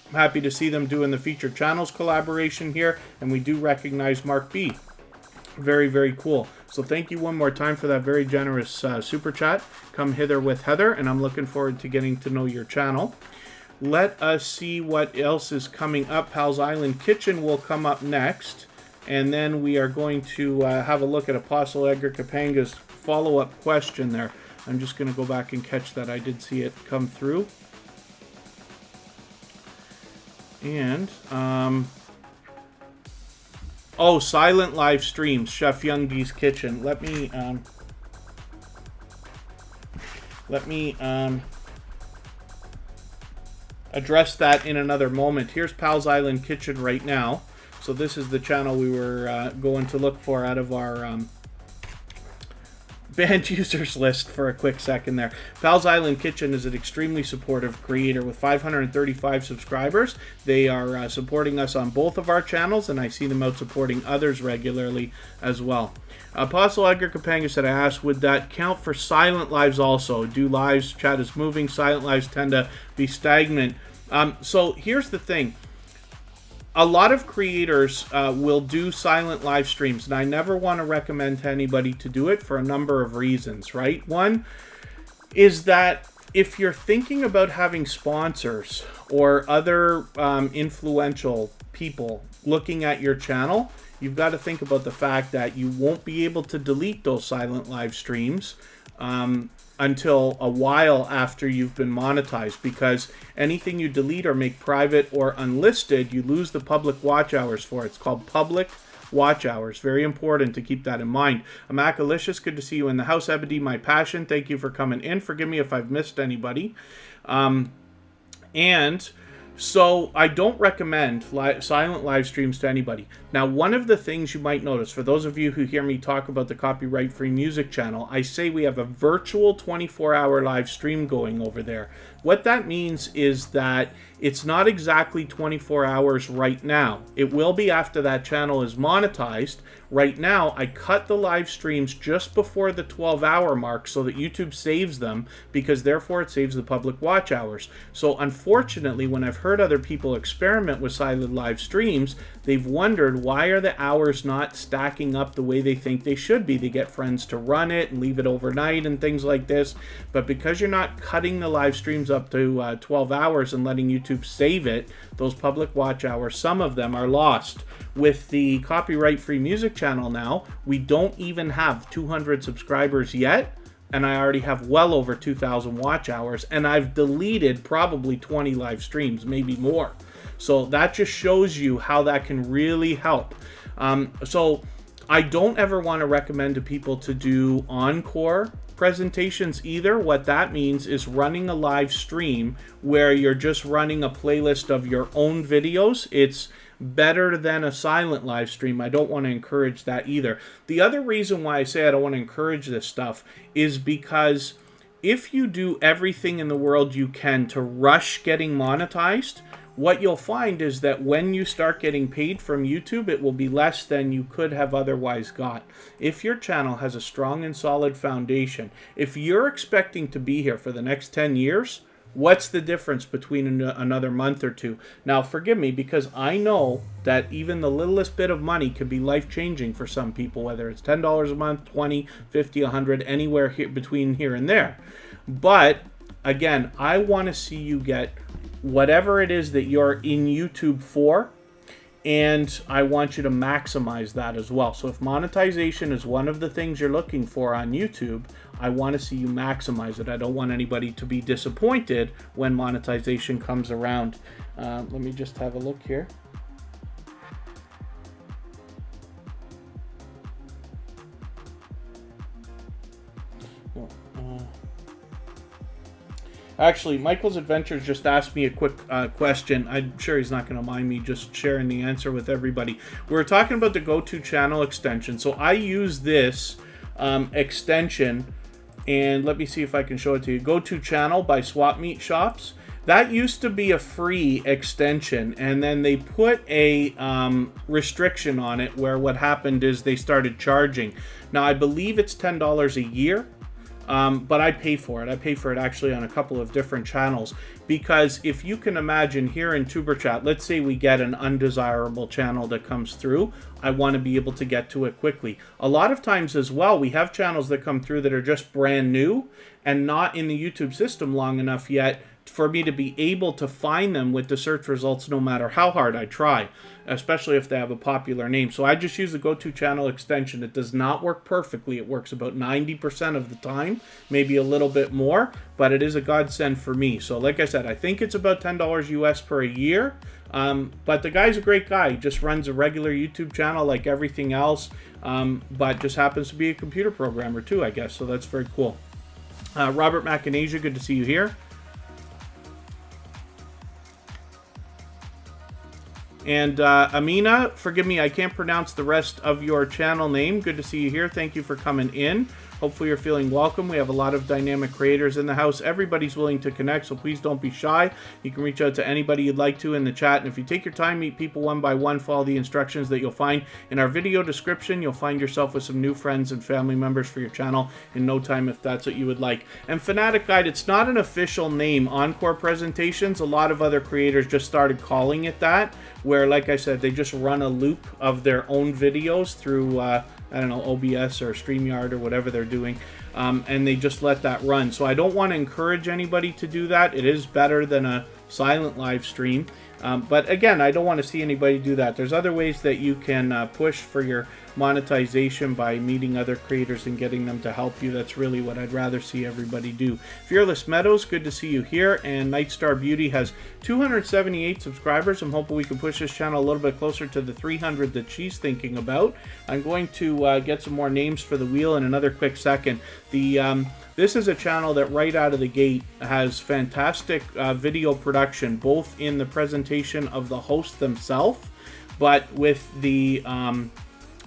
I'm happy to see them doing the featured channels collaboration here, and we do recognize Mark B. Very, very cool. So thank you one more time for that very generous super chat. Come hither with Heather, and I'm looking forward to getting to know your channel. Let us see what else is coming up. Pal's Island Kitchen will come up next, and then we are going to have a look at Apostle Edgar Capanga's follow-up question there. I'm just going to go back and catch that. I did see it come through. And, oh, silent live streams, Chef Youngie's Kitchen. Let me address that in another moment. Here's Pal's Island Kitchen right now. So this is the channel we were going to look for out of our banned users list for a quick second there. Pal's Island Kitchen is an extremely supportive creator with 535 subscribers. They are supporting us on both of our channels, and I see them out supporting others regularly as well. Apostle Edgar Capanga said, I asked, would that count for silent lives also? Do lives, chat is moving, silent lives tend to be stagnant? So here's the thing. A lot of creators will do silent live streams, and I never want to recommend to anybody to do it for a number of reasons, right? One is that if you're thinking about having sponsors or other influential people looking at your channel, you've got to think about the fact that you won't be able to delete those silent live streams until a while after you've been monetized, because anything you delete or make private or unlisted, you lose the public watch hours for. It's called public watch hours. Very important to keep that in mind. Amakalicious, good to see you in the house. Ebony, my passion, thank you for coming in. Forgive me if I've missed anybody. And so I don't recommend silent live streams to anybody. Now, one of the things you might notice, for those of you who hear me talk about the copyright-free music channel, I say we have a virtual 24-hour live stream going over there. What that means is that it's not exactly 24 hours right now. It will be after that channel is monetized. Right now, I cut the live streams just before the 12-hour mark so that YouTube saves them, because therefore it saves the public watch hours. So unfortunately, when I've heard other people experiment with silent live streams, they've wondered, why are the hours not stacking up the way they think they should be? They get friends to run it and leave it overnight and things like this. But because you're not cutting the live streams up to 12 hours and letting YouTube save it, those public watch hours, some of them are lost. With the copyright-free music channel now, we don't even have 200 subscribers yet, and I already have well over 2,000 watch hours, and I've deleted probably 20 live streams, maybe more. So that just shows you how that can really help. So I don't ever want to recommend to people to do encore presentations either. What that means is running a live stream where you're just running a playlist of your own videos. It's better than a silent live stream. I don't want to encourage that either. The other reason why I say I don't want to encourage this stuff is because if you do everything in the world you can to rush getting monetized, what you'll find is that when you start getting paid from YouTube, it will be less than you could have otherwise got. If your channel has a strong and solid foundation, if you're expecting to be here for the next 10 years, what's the difference between another month or two? Now, forgive me, because I know that even the littlest bit of money could be life-changing for some people, whether it's $10 a month, 20, 50, 100, anywhere here, between here and there. But, again, I want to see you get whatever it is that you're in YouTube for, and I want you to maximize that as well. So if monetization is one of the things you're looking for on YouTube, I want to see you maximize it. I don't want anybody to be disappointed when monetization comes around. Let me just have a look here. Actually, Michael's Adventures just asked me a quick question. I'm sure he's not going to mind me just sharing the answer with everybody. We were talking about the go-to channel extension. So I use this extension, and let me see if I can show it to you. Go-to channel by Swap Meet Shops. That used to be a free extension, and then they put a restriction on it where what happened is they started charging. Now, I believe it's $10 a year, but I pay for it. I pay for it actually on a couple of different channels, because if you can imagine here in Superchat, let's say we get an undesirable channel that comes through, I want to be able to get to it quickly. A lot of times as well, we have channels that come through that are just brand new and not in the YouTube system long enough yet for me to be able to find them with the search results no matter how hard I try, especially if they have a popular name. So I just use the go-to channel extension. It does not work perfectly. It works about 90% of the time, maybe a little bit more, but it is a godsend for me. So like I said, I think it's about $10 US per a year. But the guy's a great guy. He just runs a regular YouTube channel like everything else, but just happens to be a computer programmer too, I guess. So that's very cool. Robert Macanasia, good to see you here. And Amina, forgive me, I can't pronounce the rest of your channel name. Good to see you here. Thank you for coming in. Hopefully you're feeling welcome. We have a lot of dynamic creators in the house. Everybody's willing to connect, so please don't be shy. You can reach out to anybody you'd like to in the chat. And if you take your time, meet people one by one, follow the instructions that you'll find in our video description. You'll find yourself with some new friends and family members for your channel in no time if that's what you would like. And Fanatic Guide, it's not an official name. Encore Presentations, a lot of other creators just started calling it that, where, like I said, they just run a loop of their own videos through I don't know, OBS or StreamYard or whatever they're doing, and they just let that run. So I don't want to encourage anybody to do that. It is better than a silent live stream. But again, I don't want to see anybody do that. There's other ways that you can push for your monetization by meeting other creators and getting them to help you. That's really what I'd rather see everybody do. Fearless Meadows, good to see you here. And Nightstar Beauty has 278 subscribers. I'm hoping we can push this channel a little bit closer to the 300 that she's thinking about. I'm going to get some more names for the wheel in another quick second. This is a channel that right out of the gate has fantastic video production, both in the presentation of the host themselves, but with the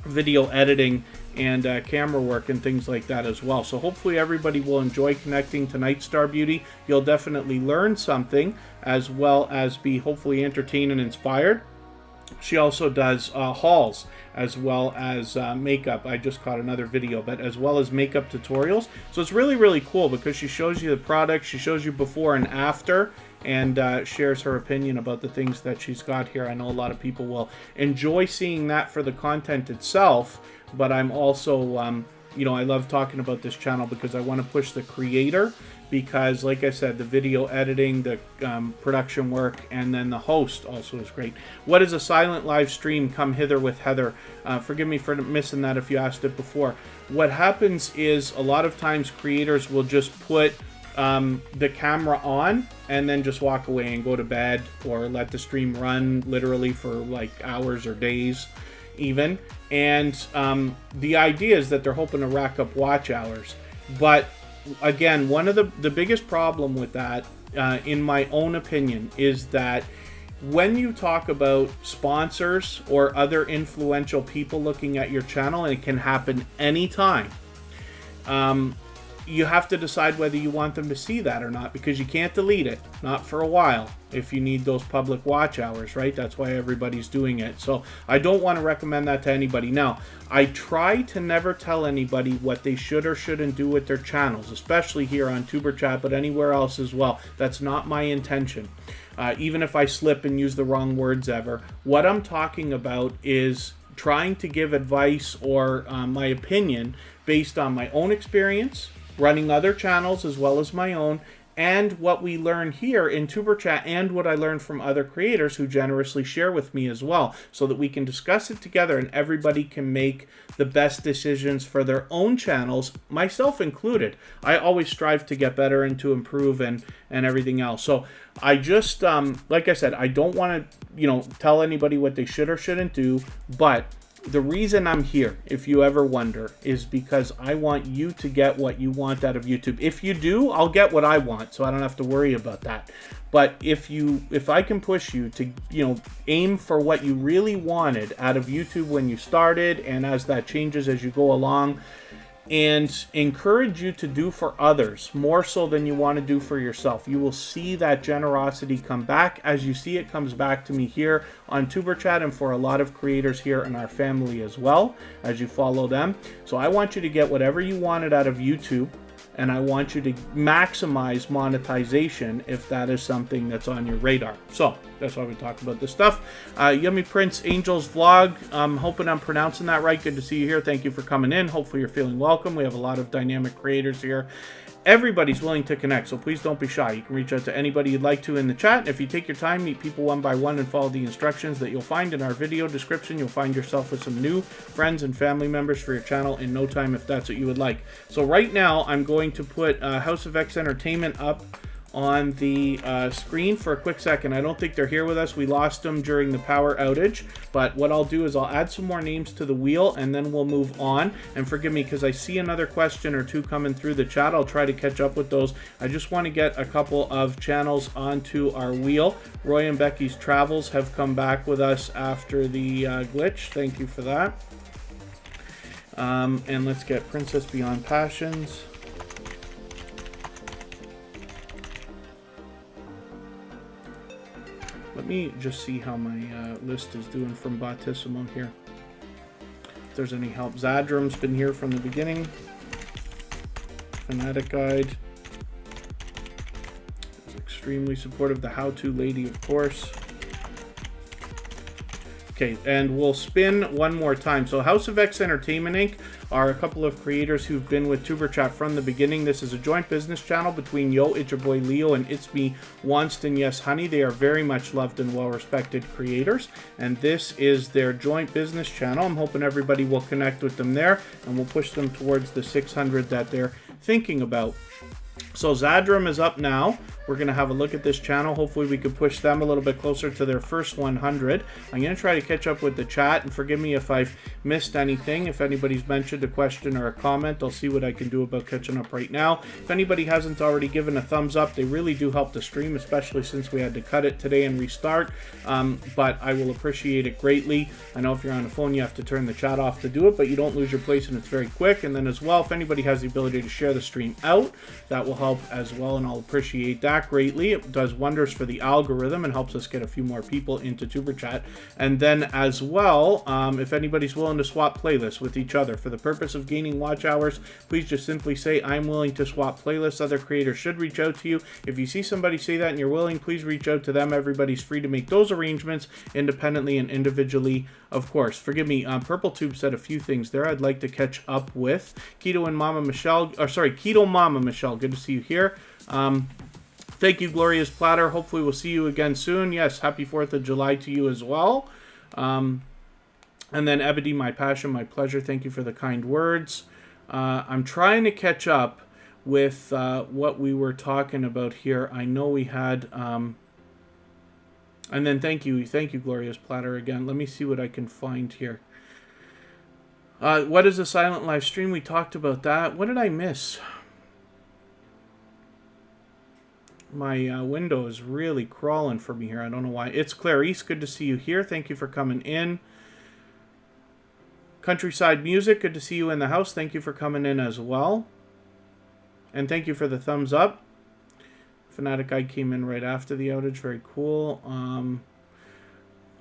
video editing and camera work and things like that as well. So hopefully everybody will enjoy connecting to Nightstar Beauty. You'll definitely learn something, as well as be hopefully entertained and inspired. She also does hauls as well as makeup. I just caught another video, but as well as makeup tutorials. So it's really, really cool because she shows you the product, she shows you before and after, and shares her opinion about the things that she's got here. I know a lot of people will enjoy seeing that for the content itself, but I'm also, you know, I love talking about this channel because I want to push the creator, because like I said, the video editing, the production work, and then the host also is great. What is a silent live stream? Come hither with Heather. Forgive me for missing that if you asked it before. What happens is a lot of times creators will just put the camera on and then just walk away and go to bed, or let the stream run literally for like hours or days even. And the idea is that they're hoping to rack up watch hours. But again, one of the biggest problem with that, in my own opinion, is that when you talk about sponsors or other influential people looking at your channel, and it can happen anytime, you have to decide whether you want them to see that or not, because you can't delete it, not for a while, if you need those public watch hours, right? That's why everybody's doing it. So I don't want to recommend that to anybody. Now, I try to never tell anybody what they should or shouldn't do with their channels, especially here on Superchat, but anywhere else as well. That's not my intention. Even if I slip and use the wrong words ever, what I'm talking about is trying to give advice or my opinion based on my own experience, running other channels as well as my own, and what we learn here in Superchat, and what I learned from other creators who generously share with me as well, so that we can discuss it together and everybody can make the best decisions for their own channels, myself included. I always strive to get better and to improve and everything else. So I just, like I said, I don't want to, you know, tell anybody what they should or shouldn't do, but the reason I'm here, if you ever wonder, is because I want you to get what you want out of YouTube. If you do, I'll get what I want, so I don't have to worry about that. But if I can push you to, you know, aim for what you really wanted out of YouTube when you started, and as that changes as you go along, and encourage you to do for others more so than you want to do for yourself. You will see that generosity come back, as you see it comes back to me here on Superchat, and for a lot of creators here in our family as well, as you follow them. So I want you to get whatever you wanted out of YouTube, and I want you to maximize monetization if that is something that's on your radar. So that's why we talk about this stuff. Yummy Prince Angels Vlog. I'm hoping I'm pronouncing that right. Good to see you here. Thank you for coming in. Hopefully you're feeling welcome. We have a lot of dynamic creators here. Everybody's willing to connect, so please don't be shy. You can reach out to anybody you'd like to in the chat. If you take your time, meet people one by one, and follow the instructions that you'll find in our video description, you'll find yourself with some new friends and family members for your channel in no time if that's what you would like. So right now, I'm going to put House of X Entertainment up on the screen for a quick second. I don't think they're here with us. We lost them during the power outage, but what I'll do is I'll add some more names to the wheel, and then we'll move on. And forgive me because I see another question or two coming through the chat. I'll try to catch up with those. I just want to get a couple of channels onto our wheel. Roy and Becky's Travels have come back with us after the glitch. Thank you for that. And let's get Princess Beyond Passions. Let me just see how my list is doing from Battissimo here. If there's any help. Zadram's been here from the beginning. Fanatic Guide is extremely supportive. The How-To Lady, of course. Okay, and we'll spin one more time. So House of X Entertainment Inc. are a couple of creators who've been with TuberChat from the beginning. This is a joint business channel between Yo, It's Your Boy Leo, and It's Me, Wanston Yes Honey. They are very much loved and well-respected creators, and this is their joint business channel. I'm hoping everybody will connect with them there, and we'll push them towards the 600 that they're thinking about. So Zadram is up now. We're going to have a look at this channel. Hopefully we could push them a little bit closer to their first 100. I'm going to try to catch up with the chat, and forgive me if I've missed anything. If anybody's mentioned a question or a comment, I'll see what I can do about catching up right now. If anybody hasn't already given a thumbs up, they really do help the stream, especially since we had to cut it today and restart. But I will appreciate it greatly. I know if you're on a phone, you have to turn the chat off to do it, but you don't lose your place, and it's very quick. And then as well, if anybody has the ability to share the stream out, that will help as well, and I'll appreciate that greatly. It does wonders for the algorithm and helps us get a few more people into TuberChat. And then as well, if anybody's willing to swap playlists with each other for the purpose of gaining watch hours, please just simply say, I'm willing to swap playlists. Other creators should reach out to you. If you see somebody say that and you're willing, please reach out to them. Everybody's free to make those arrangements independently and individually, of course. Forgive me, Purple Tube said a few things there I'd like to catch up with. Keto and Mama Michelle, or sorry, Keto Mama Michelle, good to see you here. Thank you, Glorious Platter. Hopefully we'll see you again soon. Yes, happy 4th of July to you as well. And then Ebony, my passion, my pleasure. Thank you for the kind words. I'm trying to catch up with what we were talking about here. I know we had... and then thank you, Glorious Platter again. Let me see what I can find here. What is a silent live stream? We talked about that. What did I miss? My window is really crawling for me here. I don't know why. It's Clarice. Good to see you here. Thank you for coming in. Countryside Music. Good to see you in the house. Thank you for coming in as well. And thank you for the thumbs up. Fanatic Guy came in right after the outage. Very cool.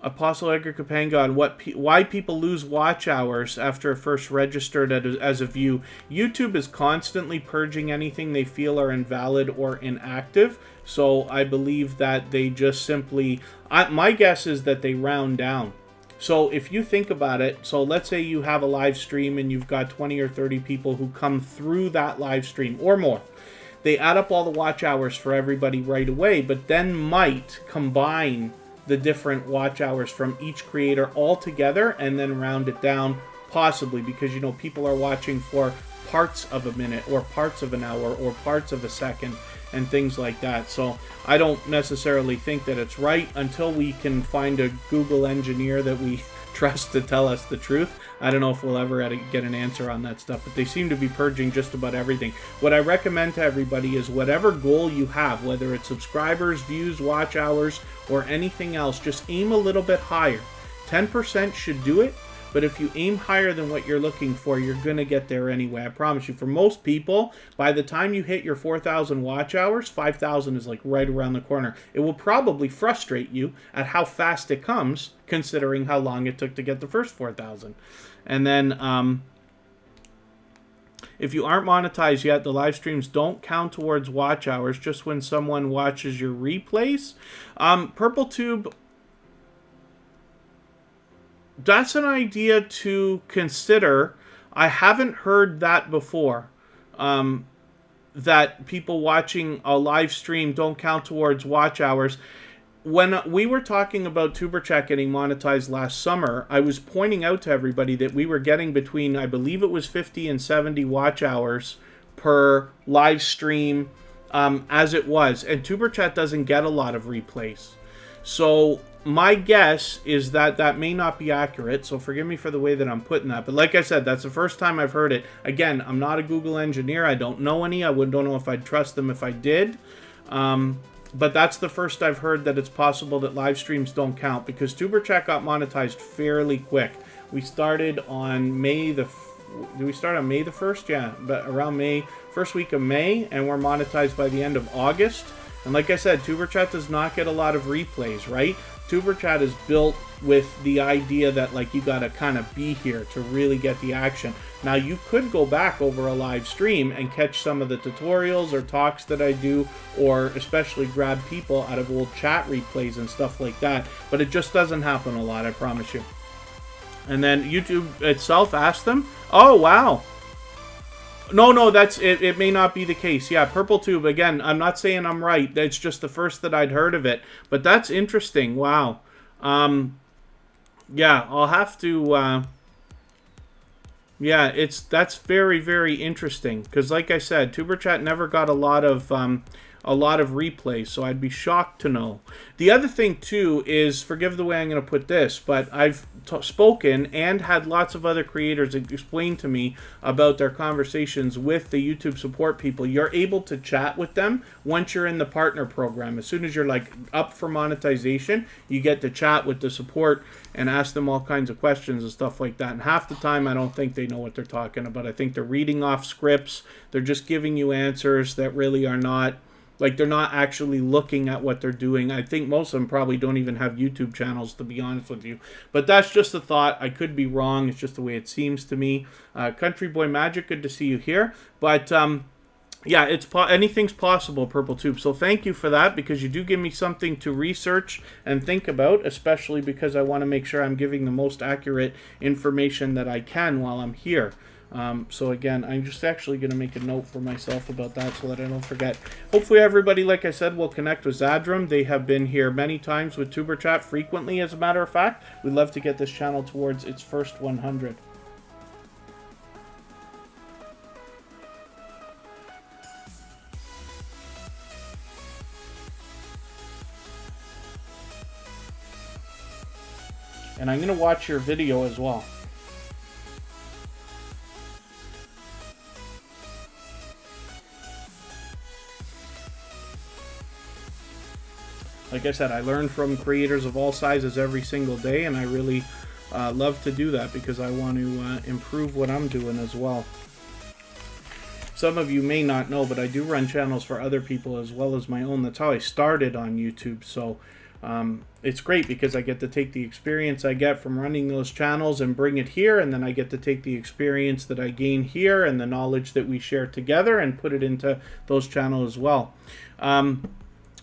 Apostle Edgar Kapanga on why people lose watch hours after first registered as a view. YouTube is constantly purging anything they feel are invalid or inactive. So I believe that they just simply... my guess is that they round down. So if you think about it, so let's say you have a live stream and you've got 20 or 30 people who come through that live stream or more. They add up all the watch hours for everybody right away, but then might combine the different watch hours from each creator all together and then round it down, possibly because, you know, people are watching for parts of a minute or parts of an hour or parts of a second and things like that. So I don't necessarily think that it's right until we can find a Google engineer that we trust to tell us the truth. I don't know if we'll ever get an answer on that stuff, but they seem to be purging just about everything. What I recommend to everybody is whatever goal you have, whether it's subscribers, views, watch hours, or anything else, just aim a little bit higher. 10% should do it, but if you aim higher than what you're looking for, you're going to get there anyway. I promise you. For most people, by the time you hit your 4,000 watch hours, 5,000 is like right around the corner. It will probably frustrate you at how fast it comes, considering how long it took to get the first 4,000. And then if you aren't monetized yet, the live streams don't count towards watch hours, just when someone watches your replays. PurpleTube, that's an idea to consider. I haven't heard that before, that people watching a live stream don't count towards watch hours. When we were talking about Superchat getting monetized last summer, I was pointing out to everybody that we were getting between, I believe it was 50 and 70 watch hours per live stream as it was. And Superchat doesn't get a lot of replays. So my guess is that that may not be accurate. So forgive me for the way that I'm putting that. But like I said, that's the first time I've heard it. Again, I'm not a Google engineer. I don't know any. I don't know if I'd trust them if I did. But that's the first I've heard that it's possible that live streams don't count, because Superchat got monetized fairly quick. We started on May the... Did we start on May the 1st? Yeah, but around May, first week of May, and we're monetized by the end of August. And like I said, Superchat does not get a lot of replays, right? Superchat is built with the idea that, like, you gotta kind of be here to really get the action. Now, you could go back over a live stream and catch some of the tutorials or talks that I do, or especially grab people out of old chat replays and stuff like that, but it just doesn't happen a lot, I promise you. And then YouTube itself asked them, oh, wow. No, that's it. It may not be the case. Yeah, PurpleTube, again, I'm not saying I'm right. It's just the first that I'd heard of it. But that's interesting. Wow. Yeah, I'll have to... yeah, that's very, very interesting. Because like I said, Superchat never got a lot of replays, so I'd be shocked to know. The other thing, too, is, forgive the way I'm going to put this, but I've spoken and had lots of other creators explain to me about their conversations with the YouTube support people. You're able to chat with them once you're in the partner program. As soon as you're, like, up for monetization, you get to chat with the support and ask them all kinds of questions and stuff like that. And half the time, I don't think they know what they're talking about. I think they're reading off scripts. They're just giving you answers that really are not... Like, they're not actually looking at what they're doing. I think most of them probably don't even have YouTube channels, to be honest with you. But that's just a thought. I could be wrong. It's just the way it seems to me. Country Boy Magic, good to see you here. But, yeah, anything's possible, PurpleTube. So thank you for that, because you do give me something to research and think about, especially because I want to make sure I'm giving the most accurate information that I can while I'm here. So again, I'm just actually going to make a note for myself about that so that I don't forget. Hopefully everybody, like I said, will connect with Zadrum. They have been here many times with Superchat, frequently as a matter of fact. We'd love to get this channel towards its first 100. And I'm going to watch your video as well. Like I said, I learn from creators of all sizes every single day, and I really love to do that because I want to improve what I'm doing as well. Some of you may not know, but I do run channels for other people as well as my own. That's how I started on YouTube, so it's great because I get to take the experience I get from running those channels and bring it here, and then I get to take the experience that I gain here and the knowledge that we share together and put it into those channels as well.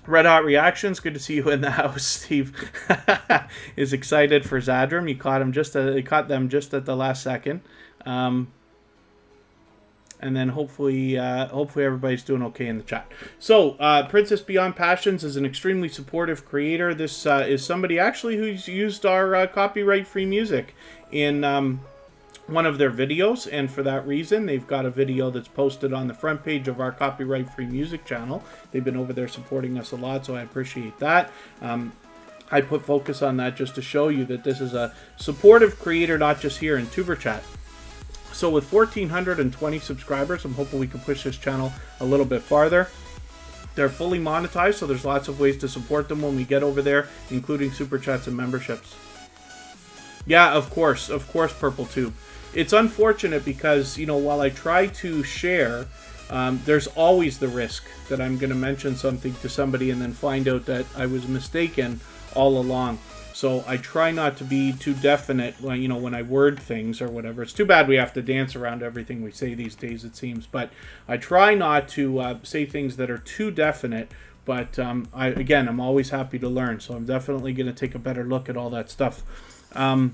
Red Hot Reactions, good to see you in the house. Steve is excited for Zadrum. You caught them just at the last second. And then hopefully everybody's doing okay in the chat. So, Princess Beyond Passions is an extremely supportive creator. This is somebody actually who's used our copyright-free music in one of their videos, and for that reason, they've got a video that's posted on the front page of our copyright-free music channel. They've been over there supporting us a lot, so I appreciate that. I put focus on that just to show you that this is a supportive creator, not just here in Superchat. So with 1,420 subscribers, I'm hoping we can push this channel a little bit farther. They're fully monetized, so there's lots of ways to support them when we get over there, including Super Chats and memberships. Yeah, of course, Purple Tube. It's unfortunate because, you know, while I try to share, there's always the risk that I'm going to mention something to somebody and then find out that I was mistaken all along. So I try not to be too definite when, you know, when I word things or whatever. It's too bad we have to dance around everything we say these days, it seems. But I try not to say things that are too definite. But again, I'm always happy to learn. So I'm definitely going to take a better look at all that stuff. How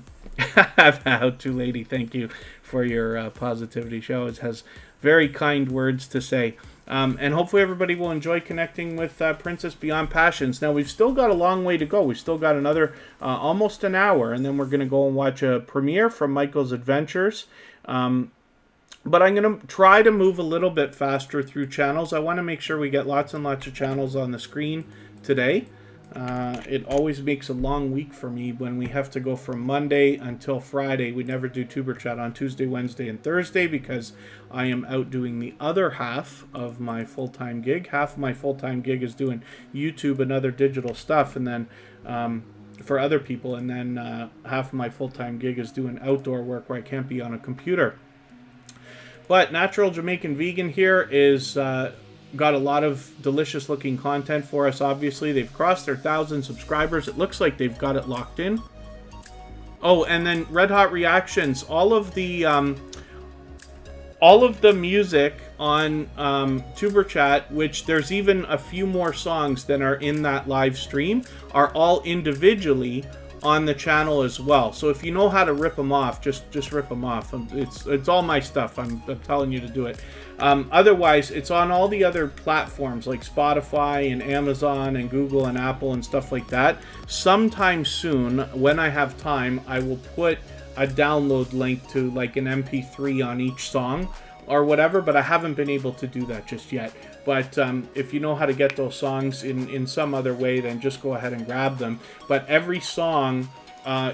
to lady, thank you for your positivity show. It has very kind words to say. And hopefully everybody will enjoy connecting with Princess Beyond Passions. Now, we've still got a long way to go. We've still got another almost an hour, and then we're going to go and watch a premiere from Michael's Adventures. But I'm going to try to move a little bit faster through channels. I want to make sure we get lots and lots of channels on the screen today. It always makes a long week for me when we have to go from Monday until Friday. We never do Tuber Chat on Tuesday, Wednesday, and Thursday because I am out doing the other half of my full-time gig. Half of my full-time gig is doing YouTube and other digital stuff, and then for other people, and then half of my full-time gig is doing outdoor work where I can't be on a computer. But Natural Jamaican Vegan here is got a lot of delicious looking content for us. Obviously, they've crossed their 1,000 subscribers. It looks like they've got it locked in. Oh, and then Red Hot Reactions. All of the music on Tuber Chat, which there's even a few more songs than are in that live stream, are all individually on the channel as well. So if you know how to rip them off, just rip them off. It's all my stuff. I'm telling you to do it. Otherwise, it's on all the other platforms like Spotify and Amazon and Google and Apple and stuff like that. Sometime soon, when I have time, I will put a download link to like an MP3 on each song or whatever, but I haven't been able to do that just yet. But if you know how to get those songs in some other way, then just go ahead and grab them. But every song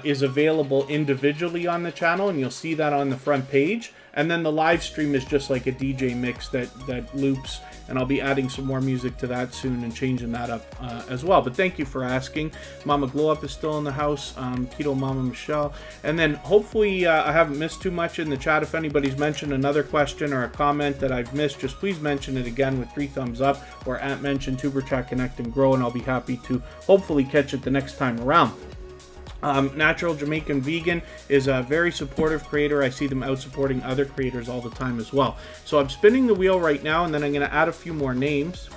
is available individually on the channel, and you'll see that on the front page. And then the live stream is just like a DJ mix that loops, and I'll be adding some more music to that soon and changing that up as well. But thank you for asking. Mama Glow Up is still in the house. Keto Mama Michelle. And then hopefully I haven't missed too much in the chat. If anybody's mentioned another question or a comment that I've missed, just please mention it again with 3 thumbs up or at mention Tuber Chat Connect and Grow, and I'll be happy to hopefully catch it the next time around. Natural Jamaican Vegan is a very supportive creator. I see them out supporting other creators all the time as well. So I'm spinning the wheel right now, and then I'm going to add a few more names.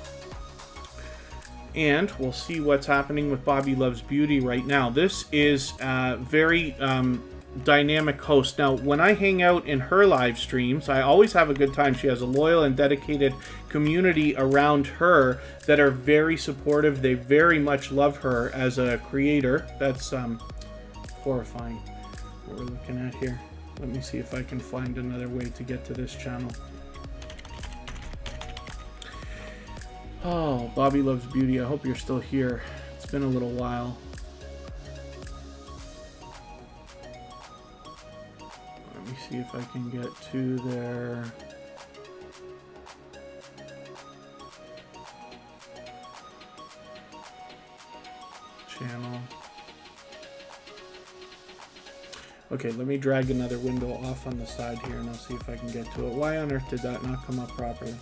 And we'll see what's happening with Bobby Loves Beauty right now. This is a very dynamic host. Now, when I hang out in her live streams, I always have a good time. She has a loyal and dedicated community around her that are very supportive. They very much love her as a creator. That's horrifying what we're looking at here. Let me see if I can find another way to get to this channel. Oh, Bobby Loves Beauty, I hope you're still here. It's been a little while. Let me see if I can get to their channel. Okay, let me drag another window off on the side here and I'll see if I can get to it. Why on earth did that not come up properly?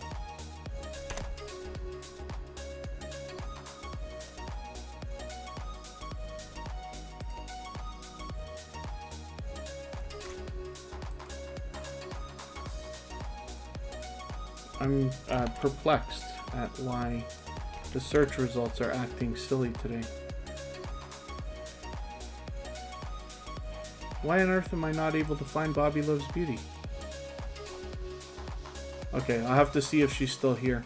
I'm perplexed at why the search results are acting silly today. Why on earth am I not able to find Bobby Loves Beauty? Okay, I'll have to see if she's still here.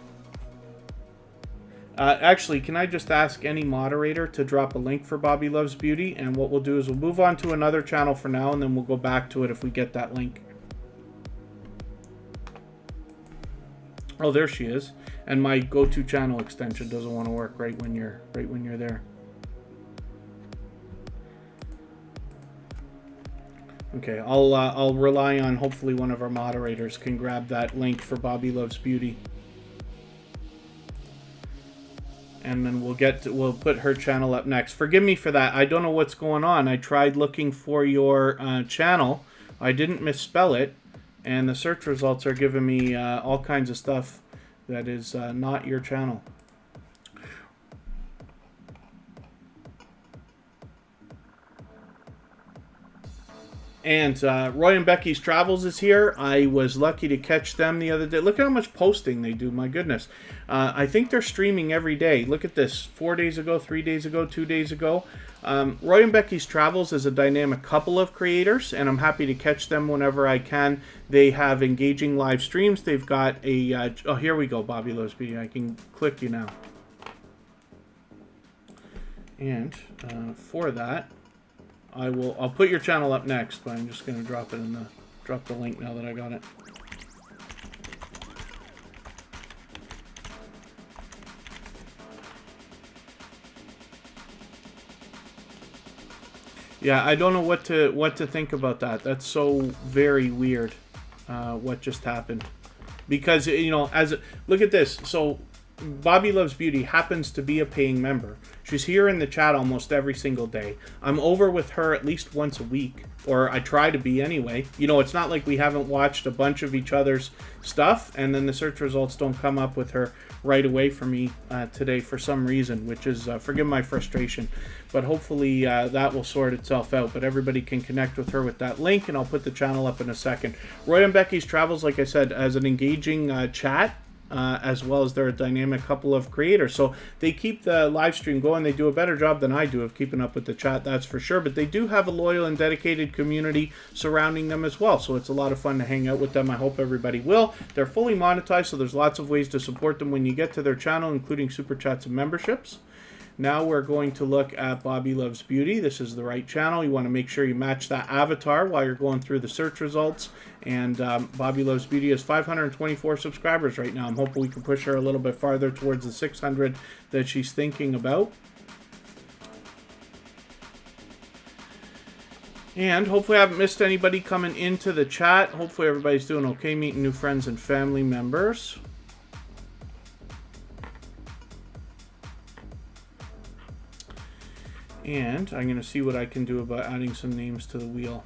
Actually, can I just ask any moderator to drop a link for Bobby Loves Beauty? And what we'll do is we'll move on to another channel for now, and then we'll go back to it if we get that link. Oh, there she is. And my go-to channel extension doesn't want to work right when you're there. Okay, I'll rely on hopefully one of our moderators can grab that link for Bobby Loves Beauty. and then we'll put her channel up next. Forgive me for that. I don't know what's going on. I tried looking for your channel. I didn't misspell it, and the search results are giving me all kinds of stuff that is not your channel. And Roy and Becky's Travels is here. I was lucky to catch them the other day. Look at how much posting they do. My goodness. I think they're streaming every day. Look at this. 4 days ago, 3 days ago, 2 days ago. Roy and Becky's Travels is a dynamic couple of creators, and I'm happy to catch them whenever I can. They have engaging live streams. They've got a... oh, here we go, Bobby Loves Beauty. I can click you now. And for that... I'll put your channel up next, but I'm just going to drop the link now that I got it. Yeah, I don't know what to think about that. That's so very weird, what just happened. Because, you know, look at this. So Bobby Loves Beauty happens to be a paying member. She's here in the chat almost every single day. I'm over with her at least once a week, or I try to be anyway. You know, it's not like we haven't watched a bunch of each other's stuff, and then the search results don't come up with her right away for me today for some reason, which is, forgive my frustration. But hopefully that will sort itself out. But everybody can connect with her with that link, and I'll put the channel up in a second. Roy and Becky's Travels, like I said, as an engaging chat, as well as they're a dynamic couple of creators. So they keep the live stream going. They do a better job than I do of keeping up with the chat, that's for sure. But they do have a loyal and dedicated community surrounding them as well. So it's a lot of fun to hang out with them. I hope everybody will. They're fully monetized, so there's lots of ways to support them when you get to their channel, including super chats and memberships. Now we're going to look at Bobby Loves Beauty. This is the right channel. You want to make sure you match that avatar while you're going through the search results. And Bobby Loves Beauty has 524 subscribers right now. I'm hoping we can push her a little bit farther towards the 600 that she's thinking about. And hopefully I haven't missed anybody coming into the chat. Hopefully everybody's doing okay, meeting new friends and family members. And I'm going to see what I can do about adding some names to the wheel.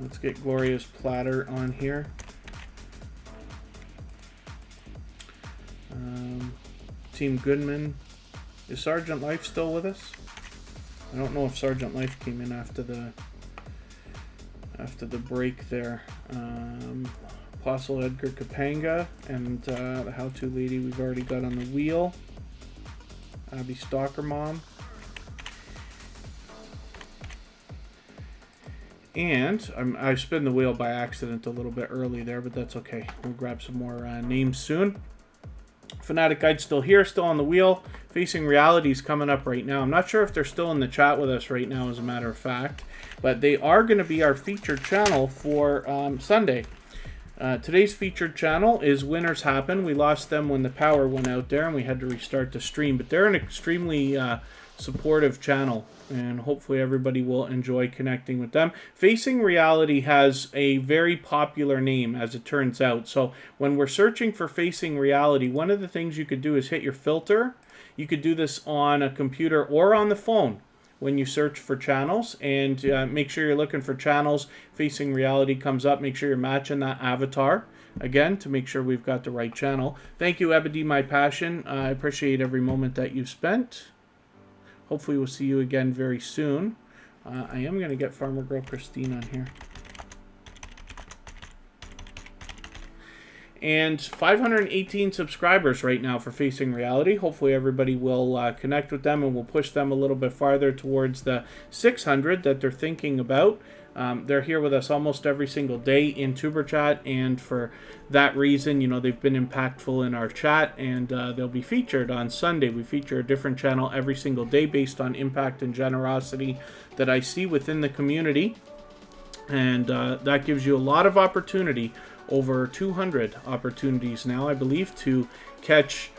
Let's get Gloria's Platter on here. Team Goodman. Is Sergeant Life still with us? I don't know if Sergeant Life came in after the break there. Apostle Edgar Kapanga and the how-to lady we've already got on the wheel. Abby Stalker Mom. And I spun the wheel by accident a little bit early there, but that's okay. We'll grab some more names soon. Fanatic Guide's still here, still on the wheel. Facing Reality's coming up right now. I'm not sure if they're still in the chat with us right now, as a matter of fact. But they are going to be our featured channel for Sunday. Today's featured channel is Winners Happen. We lost them when the power went out there and we had to restart the stream. But they're an extremely supportive channel, and hopefully everybody will enjoy connecting with them. Facing Reality has a very popular name, as it turns out. So when we're searching for Facing Reality, one of the things you could do is hit your filter. You could do this on a computer or on the phone when you search for channels, and make sure you're looking for channels. Facing Reality comes up. Make sure you're matching that avatar again to make sure we've got the right channel. Thank you, Ebony, my passion. I appreciate every moment that you've spent. Hopefully we'll see you again very soon. I am going to get Farmer Girl Christine on here. And 518 subscribers right now for Facing Reality. Hopefully everybody will connect with them, and we'll push them a little bit farther towards the 600 that they're thinking about. They're here with us almost every single day in Superchat, and for that reason, you know, they've been impactful in our chat, and they'll be featured on Sunday. We feature a different channel every single day based on impact and generosity that I see within the community, and that gives you a lot of opportunity. Over 200 opportunities now, I believe, to catch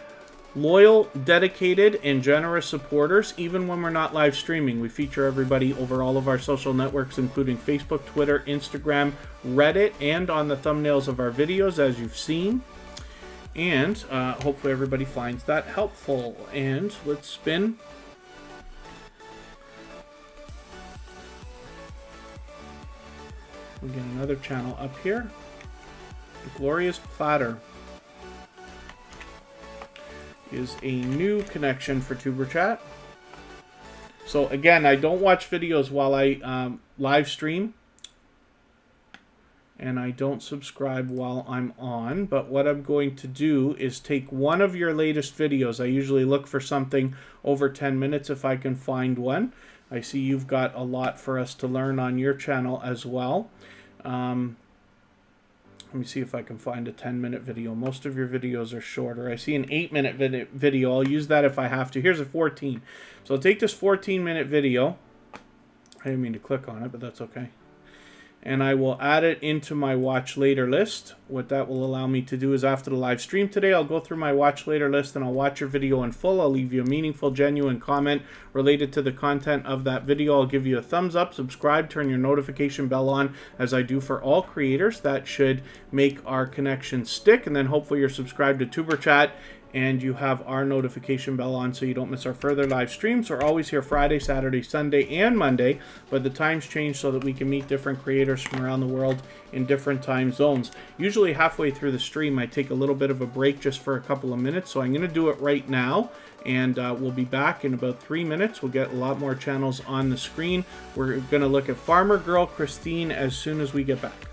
loyal, dedicated, and generous supporters. Even when we're not live streaming, we feature everybody over all of our social networks, including Facebook, Twitter, Instagram, Reddit, and on the thumbnails of our videos, as you've seen. And hopefully everybody finds that helpful. And let's spin. We get another channel up here. The Glorious Platter is a new connection for Superchat. So again, I don't watch videos while I live stream, and I don't subscribe while I'm on, but what I'm going to do is take one of your latest videos. I usually look for something over 10 minutes if I can find one. I see you've got a lot for us to learn on your channel as well. Let me see if I can find a 10-minute video. Most of your videos are shorter. I see an 8-minute video. I'll use that if I have to. Here's a 14. So I'll take this 14-minute video. I didn't mean to click on it, but that's okay. And I will add it into my watch later list. What that will allow me to do is after the live stream today, I'll go through my watch later list and I'll watch your video in full. I'll leave you a meaningful, genuine comment related to the content of that video. I'll give you a thumbs up, subscribe, turn your notification bell on as I do for all creators. That should make our connection stick. And then hopefully you're subscribed to Superchat and you have our notification bell on so you don't miss our further live streams. We're always here Friday, Saturday, Sunday, and Monday, but the times change so that we can meet different creators from around the world in different time zones. Usually halfway through the stream, I take a little bit of a break just for a couple of minutes, so I'm going to do it right now, and we'll be back in about 3 minutes. We'll get a lot more channels on the screen. We're going to look at Farmer Girl Christine as soon as we get back.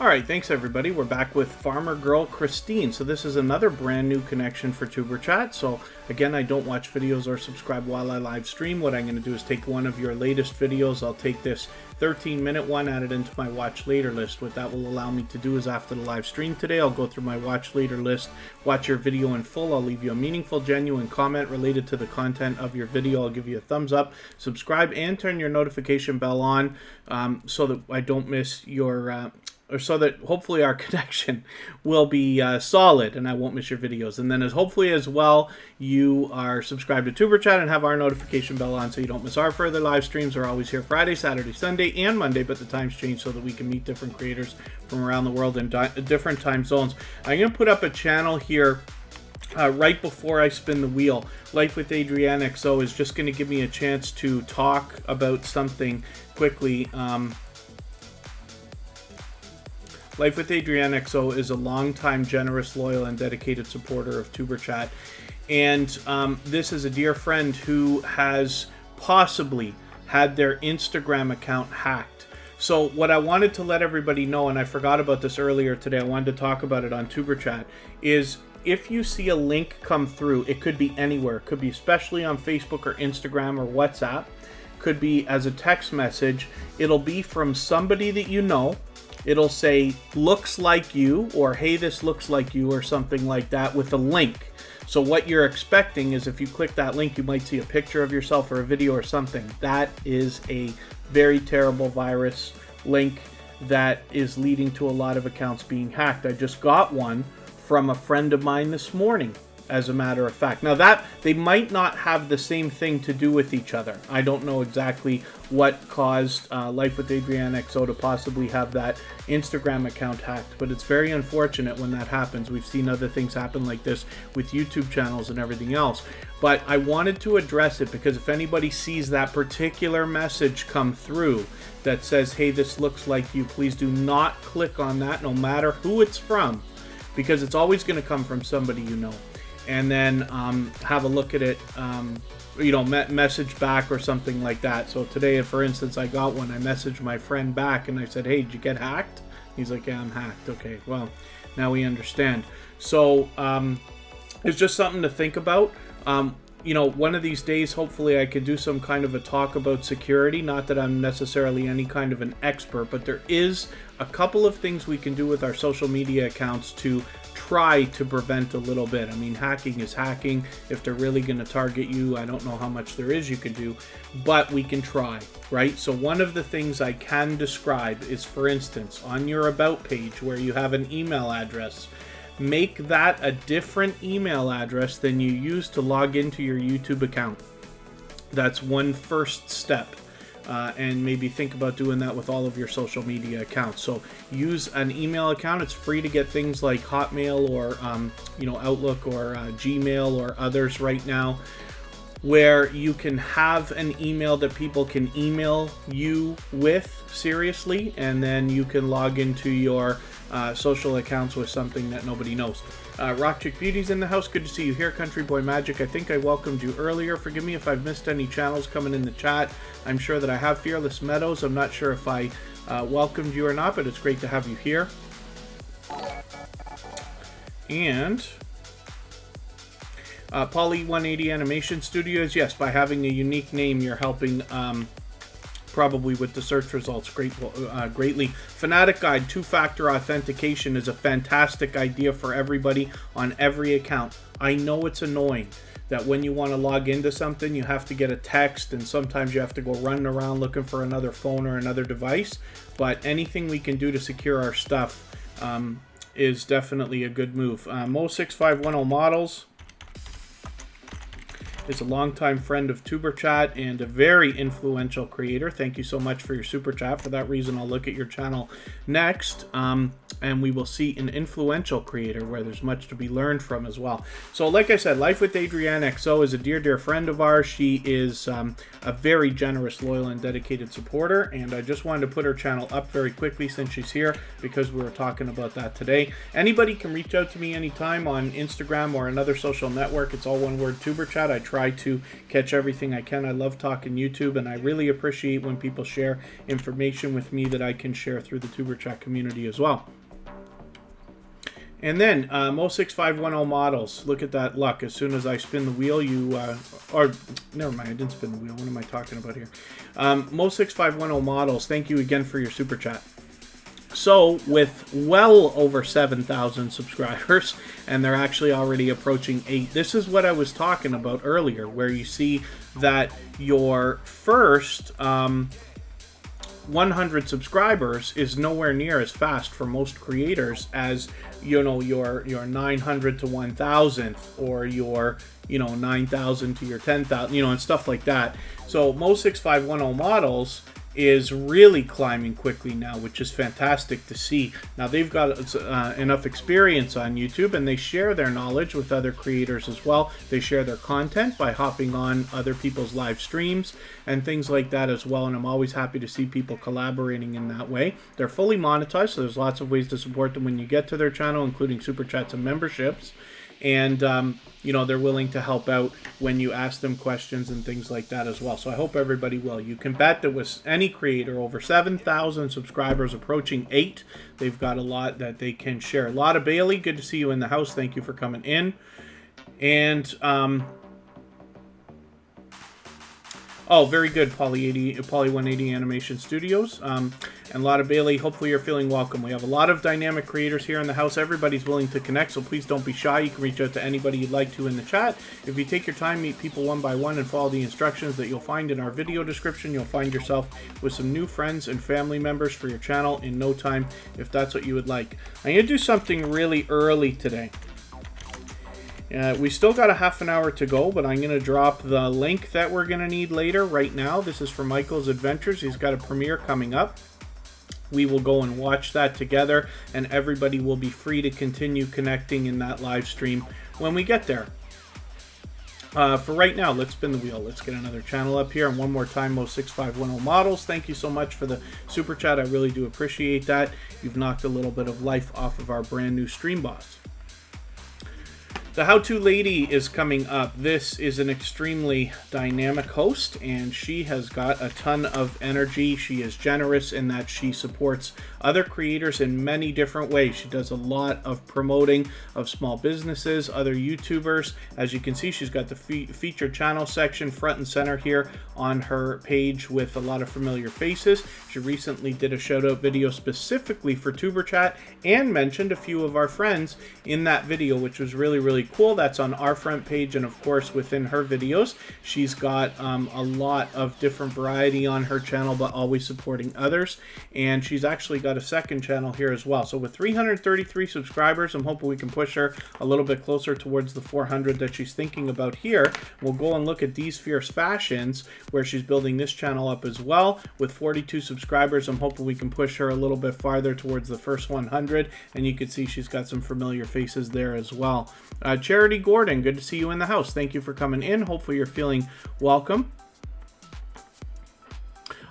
All right, thanks everybody. We're back with Farmer Girl Christine. So this is another brand new connection for Tuber Chat. So again, I don't watch videos or subscribe while I live stream. What I'm going to do is take one of your latest videos. I'll take this 13-minute one, add it into my watch later list. What that will allow me to do is after the live stream today, I'll go through my watch later list, watch your video in full. I'll leave you a meaningful, genuine comment related to the content of your video. I'll give you a thumbs up, subscribe, and turn your notification bell on so that I don't miss your... or so that hopefully our connection will be solid and I won't miss your videos. And then hopefully as well, you are subscribed to Tuber Chat and have our notification bell on so you don't miss our further live streams. We're always here Friday, Saturday, Sunday, and Monday, but the times change so that we can meet different creators from around the world in different time zones. I'm going to put up a channel here right before I spin the wheel. Life with Adrienne XO is just going to give me a chance to talk about something quickly. Life with Adrienne XO is a longtime, generous, loyal, and dedicated supporter of Tuber Chat. And this is a dear friend who has possibly had their Instagram account hacked. So what I wanted to let everybody know, and I forgot about this earlier today, I wanted to talk about it on Tuber Chat, is if you see a link come through, it could be anywhere. It could be especially on Facebook or Instagram or WhatsApp. Could be as a text message. It'll be from somebody that you know. It'll say, looks like you, or hey, this looks like you, or something like that with a link. So what you're expecting is if you click that link, you might see a picture of yourself or a video or something. That is a very terrible virus link that is leading to a lot of accounts being hacked. I just got one from a friend of mine this morning, as a matter of fact. Now that they might not have the same thing to do with each other. I don't know exactly what caused Life with Adrienne XO to possibly have that Instagram account hacked, but it's very unfortunate when that happens. We've seen other things happen like this with YouTube channels and everything else. But I wanted to address it because if anybody sees that particular message come through that says, hey, this looks like you, please do not click on that, no matter who it's from, because it's always going to come from somebody you know. And then have a look at it, message back or something like that. So today, for instance, I got one. I messaged my friend back and I said, hey, did you get hacked? He's like, yeah, I'm hacked. Okay, well, now we understand. So it's just something to think about. One of these days, hopefully I could do some kind of a talk about security. Not that I'm necessarily any kind of an expert, but there is a couple of things we can do with our social media accounts to try to prevent a little bit. I mean, hacking is hacking. If they're really going to target you, I don't know how much there is you can do, but we can try, right? So one of the things I can describe is, for instance, on your About page where you have an email address, make that a different email address than you use to log into your YouTube account. That's one first step. And maybe think about doing that with all of your social media accounts. So use an email account. It's free to get things like Hotmail or Outlook or Gmail or others right now, where you can have an email that people can email you with seriously, and then you can log into your social accounts with something that nobody knows. Rock Chick Beauty's in the house. Good to see you here. Country Boy Magic, I think I welcomed you earlier. Forgive me if I've missed any channels coming in the chat. I'm sure that I have. Fearless Meadows, I'm not sure if I welcomed you or not, but it's great to have you here. And Polly 180 Animation Studios, yes, by having a unique name, you're helping probably with the search results greatly. Fanatic Guide, two-factor authentication is a fantastic idea for everybody on every account. I know it's annoying that when you want to log into something, you have to get a text, and sometimes you have to go running around looking for another phone or another device, but anything we can do to secure our stuff is definitely a good move. Mo6510 Models is a longtime friend of Tuber Chat and a very influential creator. Thank you so much for your super chat. For that reason, I'll look at your channel next. and we will see an influential creator where there's much to be learned from as well. So like I said, Life with Adrienne XO is a dear friend of ours. She is a very generous, loyal, and dedicated supporter, and I just wanted to put her channel up very quickly since she's here, because we were talking about that today. Anybody can reach out to me anytime on Instagram or another social network. It's all one word, Tuber Chat. I try to catch everything I can. I love talking YouTube, and I really appreciate when people share information with me that I can share through the Tuber Chat community as well. And then Mo6510 models. Look at that luck. As soon as I spin the wheel, or never mind, I didn't spin the wheel. What am I talking about here? Mo6510 models, thank you again for your super chat. So with well over 7,000 subscribers, and they're actually already approaching 8, this is what I was talking about earlier, where you see that your first 100 subscribers is nowhere near as fast for most creators as, you know, your 900 to 1,000, or your, you know, 9,000 to your 10,000, you know, and stuff like that. So Mo6510 models is really climbing quickly now, which is fantastic to see. Now they've got enough experience on YouTube, and they share their knowledge with other creators as well. They share their content by hopping on other people's live streams and things like that as well, and I'm always happy to see people collaborating in that way. They're fully monetized, so there's lots of ways to support them when you get to their channel, including super chats and memberships. And you know, they're willing to help out when you ask them questions and things like that as well. So I hope everybody will. You can bet that with any creator over 7,000 subscribers, approaching 8, they've got a lot that they can share. Lotta Bailey, good to see you in the house. Thank you for coming in. And oh, very good, Poly180 Animation Studios. And Lotta Bailey, hopefully you're feeling welcome. We have a lot of dynamic creators here in the house. Everybody's willing to connect, so please don't be shy. You can reach out to anybody you'd like to in the chat. If you take your time, meet people one by one, and follow the instructions that you'll find in our video description, you'll find yourself with some new friends and family members for your channel in no time, if that's what you would like. I'm going to do something really early today. We still got a half an hour to go, but I'm going to drop the link that we're going to need later right now. This is for Michael's Adventures. He's got a premiere coming up. We will go and watch that together, and everybody will be free to continue connecting in that live stream when we get there. For right now, let's spin the wheel. Let's get another channel up here. And one more time, Mo6510 models. Thank you so much for the super chat. I really do appreciate that. You've knocked a little bit of life off of our brand new stream boss. The How-To Lady is coming up. This is an extremely dynamic host, and she has got a ton of energy. She is generous in that she supports other creators in many different ways. She does a lot of promoting of small businesses, other YouTubers. As you can see, she's got the featured channel section front and center here on her page with a lot of familiar faces. She recently did a shout-out video specifically for Tuber Chat and mentioned a few of our friends in that video, which was really, really cool. That's on our front page, and of course within her videos she's got a lot of different variety on her channel, but always supporting others. And she's actually got a second channel here as well. So with 333 subscribers, I'm hoping we can push her a little bit closer towards the 400 that she's thinking about here. We'll go and look at These Fierce Fashions, where she's building this channel up as well. With 42 subscribers, I'm hoping we can push her a little bit farther towards the first 100, and you can see she's got some familiar faces there as well. Charity Gordon, good to see you in the house. Thank you for coming in. Hopefully you're feeling welcome.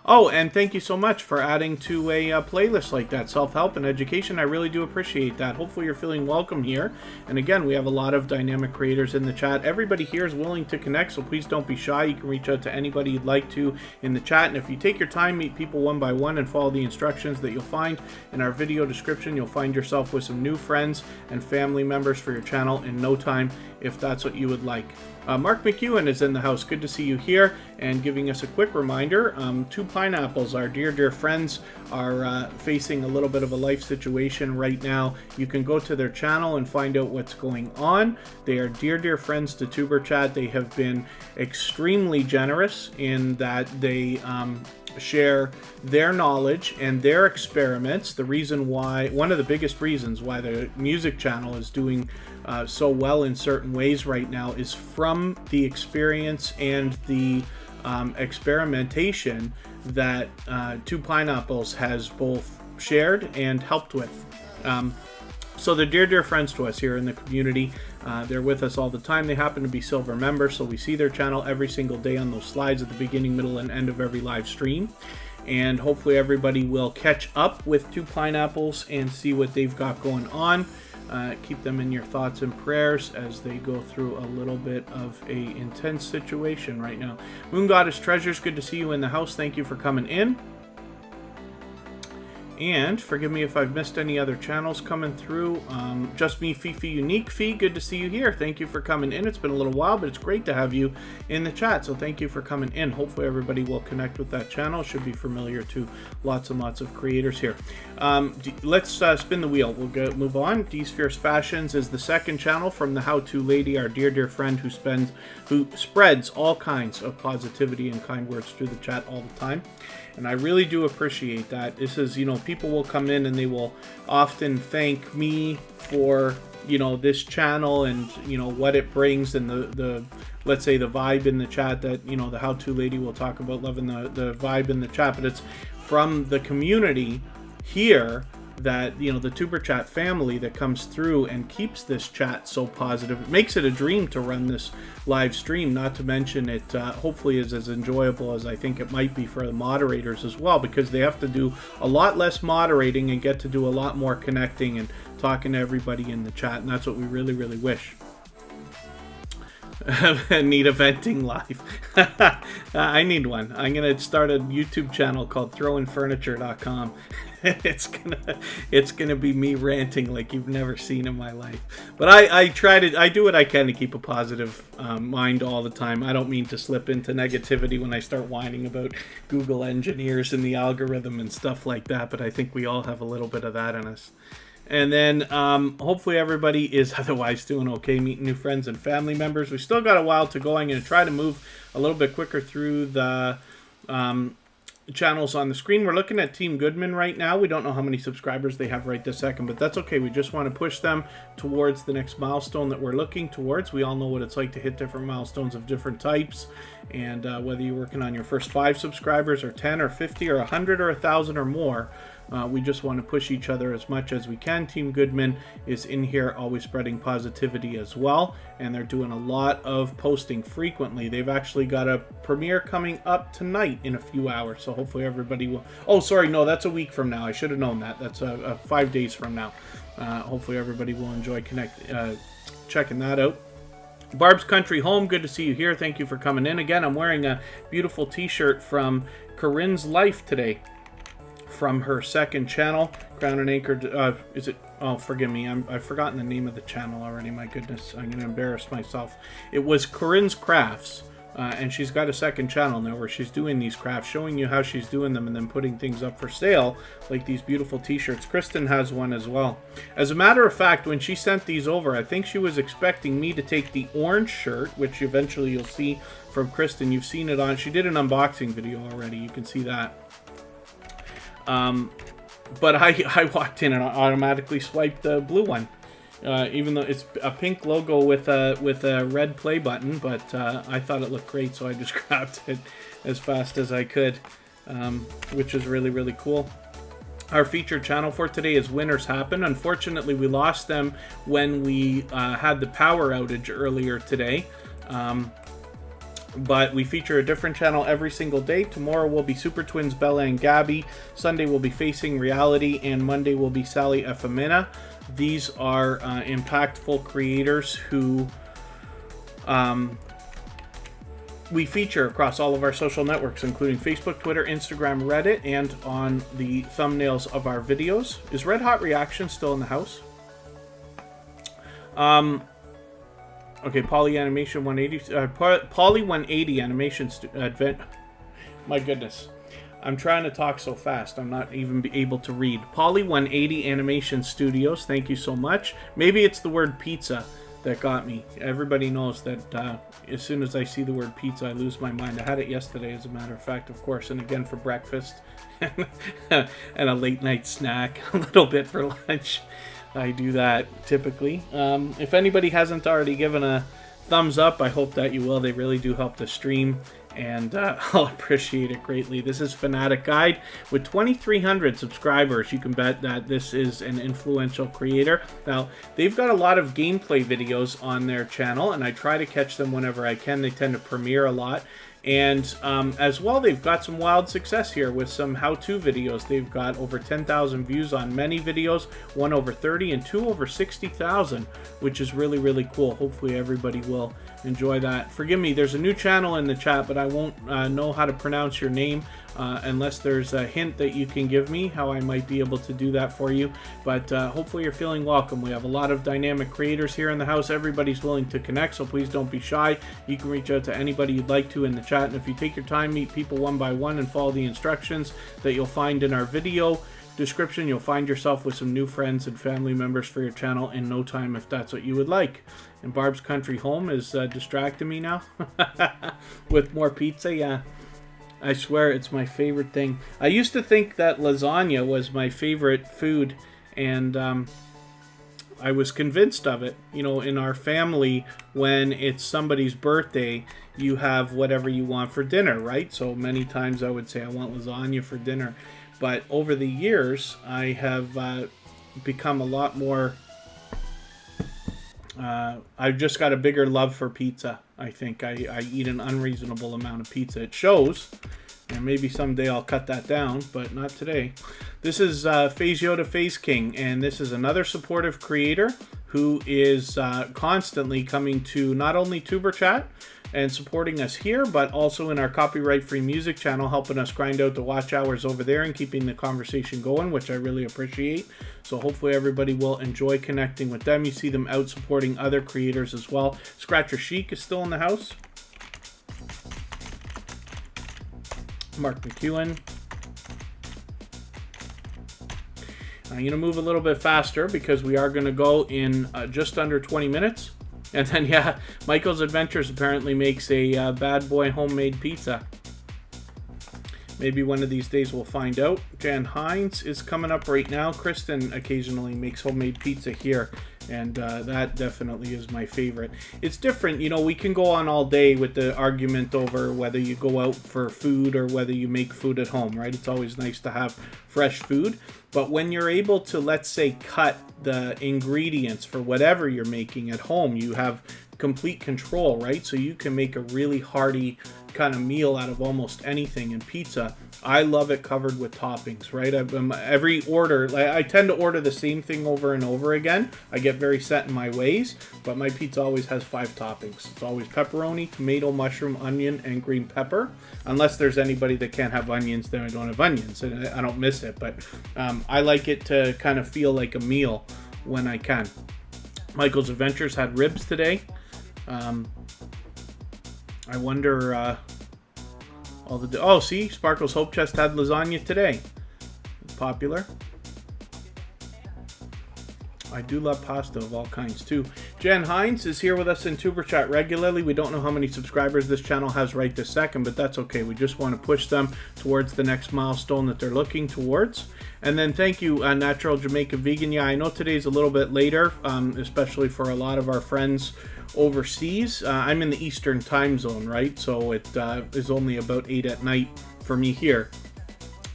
Oh, and thank you so much for adding to a playlist like that, self-help and education. I really do appreciate that. Hopefully you're feeling welcome here. And again, we have a lot of dynamic creators in the chat. Everybody here is willing to connect, so please don't be shy. You can reach out to anybody you'd like to in the chat. And if you take your time, meet people one by one, and follow the instructions that you'll find in our video description, you'll find yourself with some new friends and family members for your channel in no time, if that's what you would like. Mark McEwen is in the house. Good to see you here, and giving us a quick reminder, Two Pineapples, our dear friends, are facing a little bit of a life situation right now. You can go to their channel and find out what's going on. They are dear friends to Tuber Chat. They have been extremely generous in that they share their knowledge and their experiments. The reason why, one of the biggest reasons why the music channel is doing so well in certain ways right now, is from the experience and the experimentation that Two Pineapples has both shared and helped with. So they're dear friends to us here in the community. They're with us all the time. They happen to be silver members, so we see their channel every single day on those slides at the beginning, middle, and end of every live stream. And hopefully everybody will catch up with Two Pineapples and see what they've got going on. Keep them in your thoughts and prayers as they go through a little bit of a intense situation right now. Moon Goddess Treasures, good to see you in the house. Thank you for coming in. And forgive me if I've missed any other channels coming through. Just Me Fifi Unique Fee, good to see you here. Thank you for coming in. It's been a little while, but it's great to have you in the chat. So thank you for coming in. Hopefully everybody will connect with that channel. Should be familiar to lots and lots of creators here. Let's spin the wheel. We'll move on. D's Fierce Fashions is the second channel from the How-To Lady, our dear friend who spreads all kinds of positivity and kind words through the chat all the time. And I really do appreciate that. This is, people will come in and they will often thank me for, this channel and, what it brings and the let's say the vibe in the chat that, the How-To Lady will talk about loving the vibe in the chat. But it's from the community here that, the Tuber Chat family that comes through and keeps this chat so positive. It makes it a dream to run this live stream, not to mention it hopefully is as enjoyable as I think it might be for the moderators as well, because they have to do a lot less moderating and get to do a lot more connecting and talking to everybody in the chat, and that's what we really wish. Need a venting live. I need one. I'm gonna start a YouTube channel called throwinfurniture.com. It's gonna be me ranting like you've never seen in my life. But I do what I can to keep a positive mind all the time. I don't mean to slip into negativity when I start whining about Google engineers and the algorithm and stuff like that, but I think we all have a little bit of that in us. And then hopefully everybody is otherwise doing okay, meeting new friends and family members. We still got a while to go. I'm going to try to move a little bit quicker through the channels on the screen. We're looking at Team Goodman right now. We don't know how many subscribers they have right this second, but that's okay. We just want to push them towards the next milestone that we're looking towards. We all know what it's like to hit different milestones of different types. And whether you're working on your first 5 subscribers or 10 or 50 or 100 or 1,000 or more, we just want to push each other as much as we can. Team Goodman is in here always spreading positivity as well, and they're doing a lot of posting frequently. They've actually got a premiere coming up tonight in a few hours, so hopefully everybody will... Oh, sorry, no, that's a week from now. I should have known that. That's 5 days from now. Hopefully everybody will enjoy checking that out. Barb's Country Home, good to see you here. Thank you for coming in. Again, I'm wearing a beautiful t-shirt from Corinne's Life today, from her second channel, Crown and Anchor. Is it? Oh, forgive me. I've forgotten the name of the channel already. My goodness, I'm going to embarrass myself. It was Corinne's Crafts, and she's got a second channel now where she's doing these crafts, showing you how she's doing them and then putting things up for sale, like these beautiful t-shirts. Kristen has one as well. As a matter of fact, when she sent these over, I think she was expecting me to take the orange shirt, which eventually you'll see from Kristen. You've seen it on. She did an unboxing video already. You can see that. But I walked in and automatically swiped the blue one, even though it's a pink logo with a red play button. But I thought it looked great, so I just grabbed it as fast as I could, which is really cool. Our featured channel for today is Winners Happen. Unfortunately, we lost them when we had the power outage earlier today. But we feature a different channel every single day. Tomorrow will be Super Twins Bella and Gabby. Sunday will be Facing Reality, and Monday will be Sally Efemina. These are impactful creators who we feature across all of our social networks, including Facebook, Twitter, Instagram, Reddit, and on the thumbnails of our videos. Is Red Hot Reaction still in the house? Okay, Poly Animation 180, Poly 180 Animation Advent. My goodness, I'm trying to talk so fast, I'm not even able to read. Poly 180 Animation Studios, thank you so much. Maybe it's the word pizza that got me. Everybody knows that as soon as I see the word pizza, I lose my mind. I had it yesterday, as a matter of fact, of course, and again for breakfast, and a late night snack, a little bit for lunch. I do that typically. If anybody hasn't already given a thumbs up, I hope that you will. They really do help the stream and I'll appreciate it greatly. This is Fanatic Guide with 2,300 subscribers. You can bet that this is an influential creator. Now, they've got a lot of gameplay videos on their channel, and I try to catch them whenever I can. They tend to premiere a lot. And as well, they've got some wild success here with some how-to videos. They've got over 10,000 views on many videos, one over 30 and two over 60,000, which is really, really cool. Hopefully everybody will enjoy that. Forgive me, there's a new channel in the chat, but I won't know how to pronounce your name unless there's a hint that you can give me how I might be able to do that for you. But hopefully you're feeling welcome. We have a lot of dynamic creators here in the house. Everybody's willing to connect, so please don't be shy. You can reach out to anybody you'd like to in the chat, and if you take your time, meet people one by one and follow the instructions that you'll find in our video description, you'll find yourself with some new friends and family members for your channel in no time if that's what you would like. And Barb's Country Home is distracting me now with more pizza. Yeah, I swear it's my favorite thing. I used to think that lasagna was my favorite food, and I was convinced of it. You know, in our family, when it's somebody's birthday, you have whatever you want for dinner, right? So many times I would say I want lasagna for dinner. But over the years, I have become a lot more... I've just got a bigger love for pizza. I think I eat an unreasonable amount of pizza. It shows, and maybe someday I'll cut that down, but not today. This is Phase Yoda Phase King, and this is another supportive creator who is constantly coming to not only Tuber Chat and supporting us here, but also in our copyright-free music channel, helping us grind out the watch hours over there and keeping the conversation going, which I really appreciate. So hopefully everybody will enjoy connecting with them. You see them out supporting other creators as well. Scratcher Chic is still in the house. Mark McEwen. I'm going to move a little bit faster because we are going to go in just under 20 minutes. And then, yeah, Michael's Adventures apparently makes a bad boy homemade pizza. Maybe one of these days we'll find out. Jan Hines is coming up right now. Kristen occasionally makes homemade pizza here, and that definitely is my favorite. It's different, you know, we can go on all day with the argument over whether you go out for food or whether you make food at home, right? It's always nice to have fresh food, but when you're able to, let's say, cut the ingredients for whatever you're making at home, you have complete control, right? So you can make a really hearty kind of meal out of almost anything. In pizza, I love it covered with toppings, right? Every order, I tend to order the same thing over and over again. I get very set in my ways, but my pizza always has 5 toppings. It's always pepperoni, tomato, mushroom, onion, and green pepper. Unless there's anybody that can't have onions, then I don't have onions, and I don't miss it. But I like it to kind of feel like a meal when I can. Michael's Adventures had ribs today. I wonder, oh, see, Sparkle's Hope Chest had lasagna today. Popular. I do love pasta of all kinds too. Jen Hines is here with us in Tuber Chat regularly. We don't know how many subscribers this channel has right this second, but that's okay. We just want to push them towards the next milestone that they're looking towards. And then thank you, Natural Jamaican Vegan. Yeah, I know today's a little bit later, especially for a lot of our friends overseas. I'm in the Eastern time zone, right? So it is only about 8 at night for me here.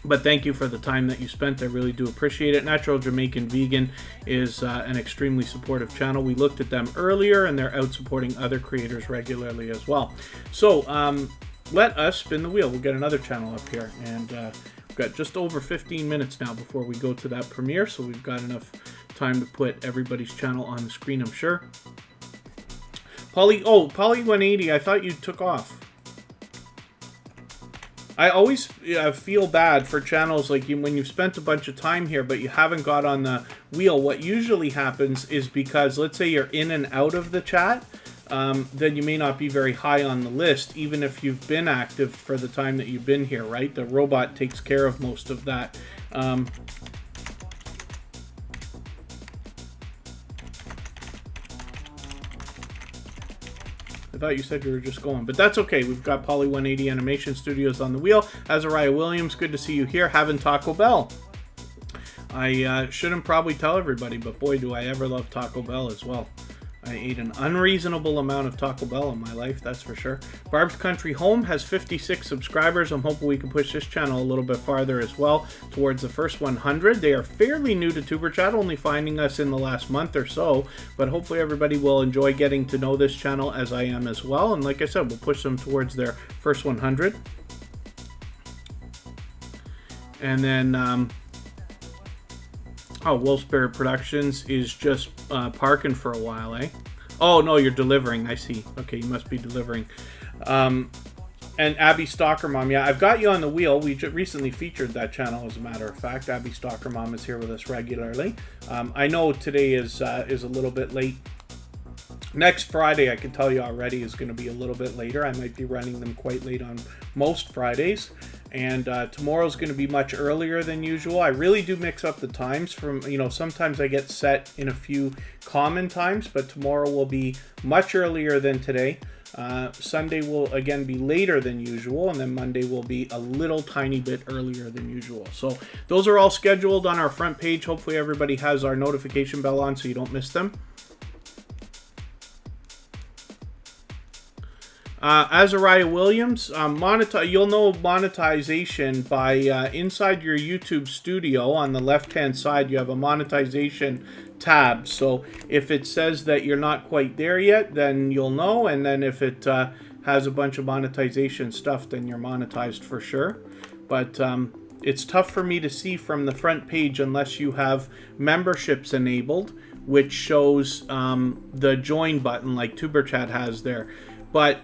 But thank you for the time that you spent. I really do appreciate it. Natural Jamaican Vegan is an extremely supportive channel. We looked at them earlier, and they're out supporting other creators regularly as well. So let us spin the wheel. We'll get another channel up here. And we've got just over 15 minutes now before we go to that premiere. So we've got enough time to put everybody's channel on the screen, I'm sure. Polly 180, I thought you took off. I always feel bad for channels like you when you've spent a bunch of time here but you haven't got on the wheel. What usually happens is because, let's say you're in and out of the chat, then you may not be very high on the list, even if you've been active for the time that you've been here, right? The robot takes care of most of that. I thought you said you were just going, but that's okay. We've got Polly 180 Animation Studios on the wheel. Azariah Williams, good to see you here. Having Taco Bell. I shouldn't probably tell everybody, but boy, do I ever love Taco Bell as well. I ate an unreasonable amount of Taco Bell in my life, that's for sure. Barb's Country Home has 56 subscribers. I'm hoping we can push this channel a little bit farther as well, towards the first 100. They are fairly new to Superchat, only finding us in the last month or so, but hopefully everybody will enjoy getting to know this channel as I am as well. And like I said, we'll push them towards their first 100. And then, oh, Wolf Spirit Productions is just parking for a while, eh? Oh, no, you're delivering. I see. Okay, you must be delivering. And Abby Stalker Mom. Yeah, I've got you on the wheel. We recently featured that channel, as a matter of fact. Abby Stalker Mom is here with us regularly. I know today is a little bit late. Next Friday, I can tell you already, is going to be a little bit later. I might be running them quite late on most Fridays. And tomorrow's going to be much earlier than usual. I really do mix up the times from, you know, sometimes I get set in a few common times, but tomorrow will be much earlier than today. Sunday will again be later than usual, and then Monday will be a little tiny bit earlier than usual. So those are all scheduled on our front page. Hopefully everybody has our notification bell on so you don't miss them. Azariah Williams, you'll know monetization by inside your YouTube studio on the left-hand side. You have a monetization tab. So if it says that you're not quite there yet, then you'll know. And then if it has a bunch of monetization stuff, then you're monetized for sure. But it's tough for me to see from the front page unless you have memberships enabled, which shows the join button like Superchat has there. But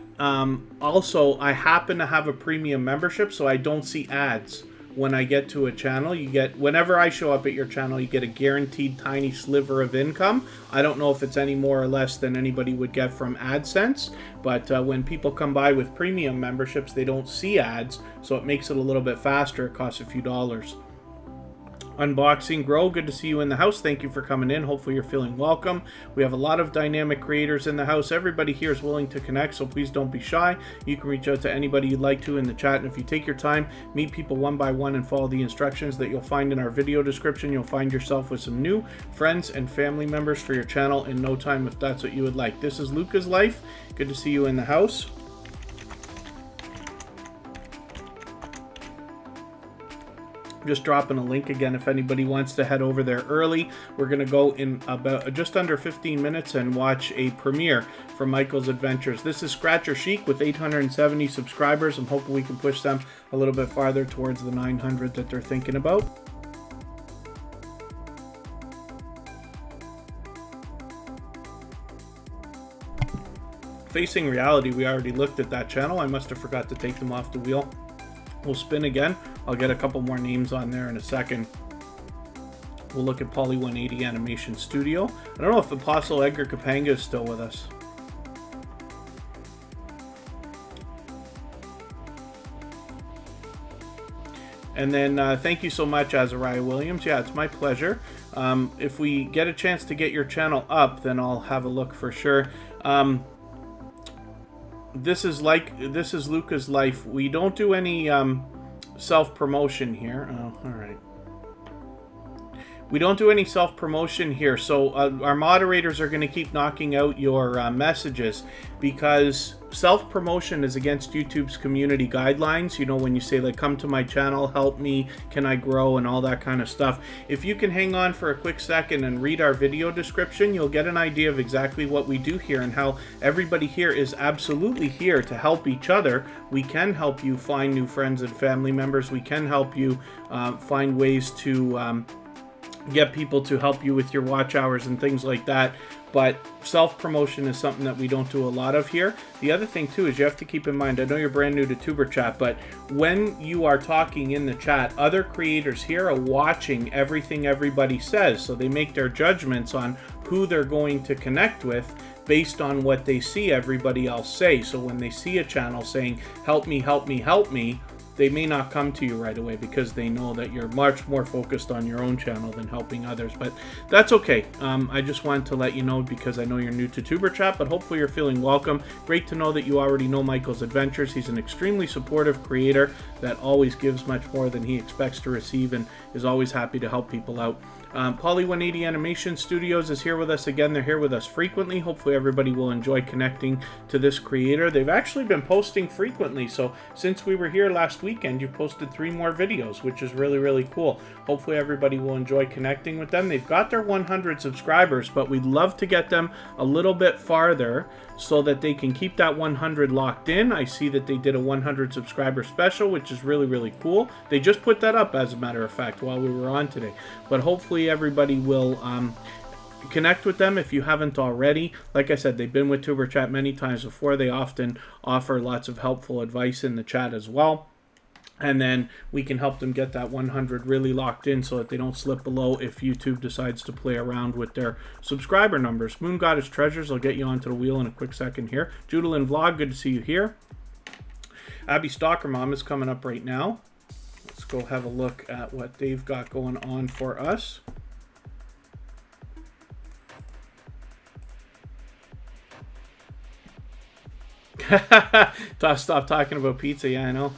also, I happen to have a premium membership, so I don't see ads when I get to a channel. You get, whenever I show up at your channel, you get a guaranteed tiny sliver of income. I don't know if it's any more or less than anybody would get from AdSense, but when people come by with premium memberships, they don't see ads, so it makes it a little bit faster. It costs a few dollars. Unboxing Grow, good to see you in the house. Thank you for coming in. Hopefully you're feeling welcome. We have a lot of dynamic creators in the house. Everybody here is willing to connect, so please don't be shy. You can reach out to anybody you'd like to in the chat, and if you take your time, meet people one by one and follow the instructions that you'll find in our video description, you'll find yourself with some new friends and family members for your channel in no time, if that's what you would like. This is Luca's Life. Good to see you in the house. Just dropping a link again if anybody wants to head over there early. We're going to go in about just under 15 minutes and watch a premiere from Michael's Adventures. This is Scratcher Chic with 870 subscribers. I'm hoping we can push them a little bit farther towards the 900 that they're thinking about. Facing Reality, we already looked at that channel. I must have forgot to take them off the wheel. We'll spin again. I'll get a couple more names on there in a second. We'll look at Poly 180 Animation Studio. I don't know if Apostle Edgar Kapanga is still with us. And then thank you so much, Azariah Williams. Yeah, it's my pleasure. If we get a chance to get your channel up, then I'll have a look for sure. This is Luca's Life. We don't do any self-promotion here. Oh, all right. We don't do any self-promotion here, so our moderators are going to keep knocking out your messages, because self-promotion is against YouTube's community guidelines. You know, when you say, like, come to my channel, help me, can I grow, and all that kind of stuff. If you can hang on for a quick second and read our video description, you'll get an idea of exactly what we do here and how everybody here is absolutely here to help each other. We can help you find new friends and family members. We can help you find ways to get people to help you with your watch hours and things like that. But self-promotion is something that we don't do a lot of here. The other thing too is you have to keep in mind, I know you're brand new to Superchat, but when you are talking in the chat, other creators here are watching everything everybody says, so they make their judgments on who they're going to connect with based on what they see everybody else say. So when they see a channel saying help me, help me, help me, they may not come to you right away because they know that you're much more focused on your own channel than helping others. But that's okay. I just wanted to let you know because I know you're new to Superchat, but hopefully you're feeling welcome. Great to know that you already know Michael's Adventures. He's an extremely supportive creator that always gives much more than he expects to receive and is always happy to help people out. Poly 180 Animation Studios is here with us again. They're here with us frequently. Hopefully everybody will enjoy connecting to this creator. They've actually been posting frequently, so since we were here last weekend, you posted 3 more videos, which is really, really cool. Hopefully everybody will enjoy connecting with them. They've got their 100 subscribers, but we'd love to get them a little bit farther so that they can keep that 100 locked in. I see that they did a 100 subscriber special, which is really, really cool. They just put that up, as a matter of fact, while we were on today. But hopefully everybody will connect with them if you haven't already. Like I said, they've been with Superchat many times before. They often offer lots of helpful advice in the chat as well. And then we can help them get that 100 really locked in so that they don't slip below if YouTube decides to play around with their subscriber numbers. Moon Goddess Treasures, I'll get you onto the wheel in a quick second here. Judalyn Vlog, good to see you here. Abby Stalker Mom is coming up right now. Let's go have a look at what they've got going on for us. Stop talking about pizza, yeah, I know.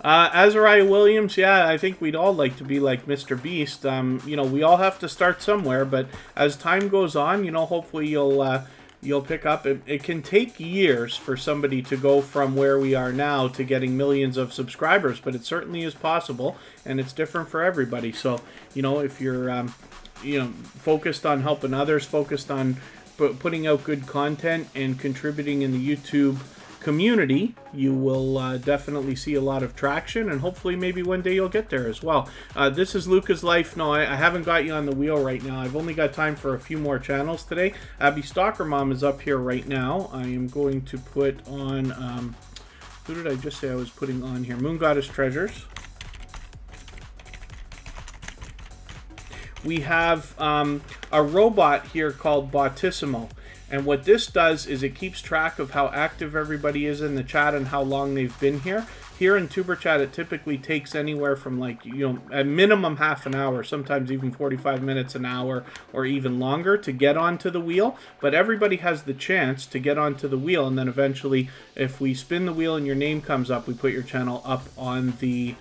Azariah Williams, yeah, I think we'd all like to be like Mr. Beast. You know, we all have to start somewhere, but as time goes on, you know, hopefully you'll pick up. It can take years for somebody to go from where we are now to getting millions of subscribers, but it certainly is possible, and it's different for everybody. So, you know, if you're, you know, focused on helping others, focused on putting out good content and contributing in the YouTube community, you will definitely see a lot of traction, and hopefully maybe one day you'll get there as well. This is Luca's Life. No, I haven't got you on the wheel right now. I've only got time for a few more channels today. Abby Stalker Mom is up here right now. I am going to put on, who did I just say I was putting on here? Moon Goddess Treasures. We have a robot here called Botissimo. And what this does is it keeps track of how active everybody is in the chat and how long they've been here. Here in Superchat, it typically takes anywhere from, like, you know, a minimum half an hour, sometimes even 45 minutes, an hour, or even longer to get onto the wheel. But everybody has the chance to get onto the wheel, and then eventually, if we spin the wheel and your name comes up, we put your channel up on the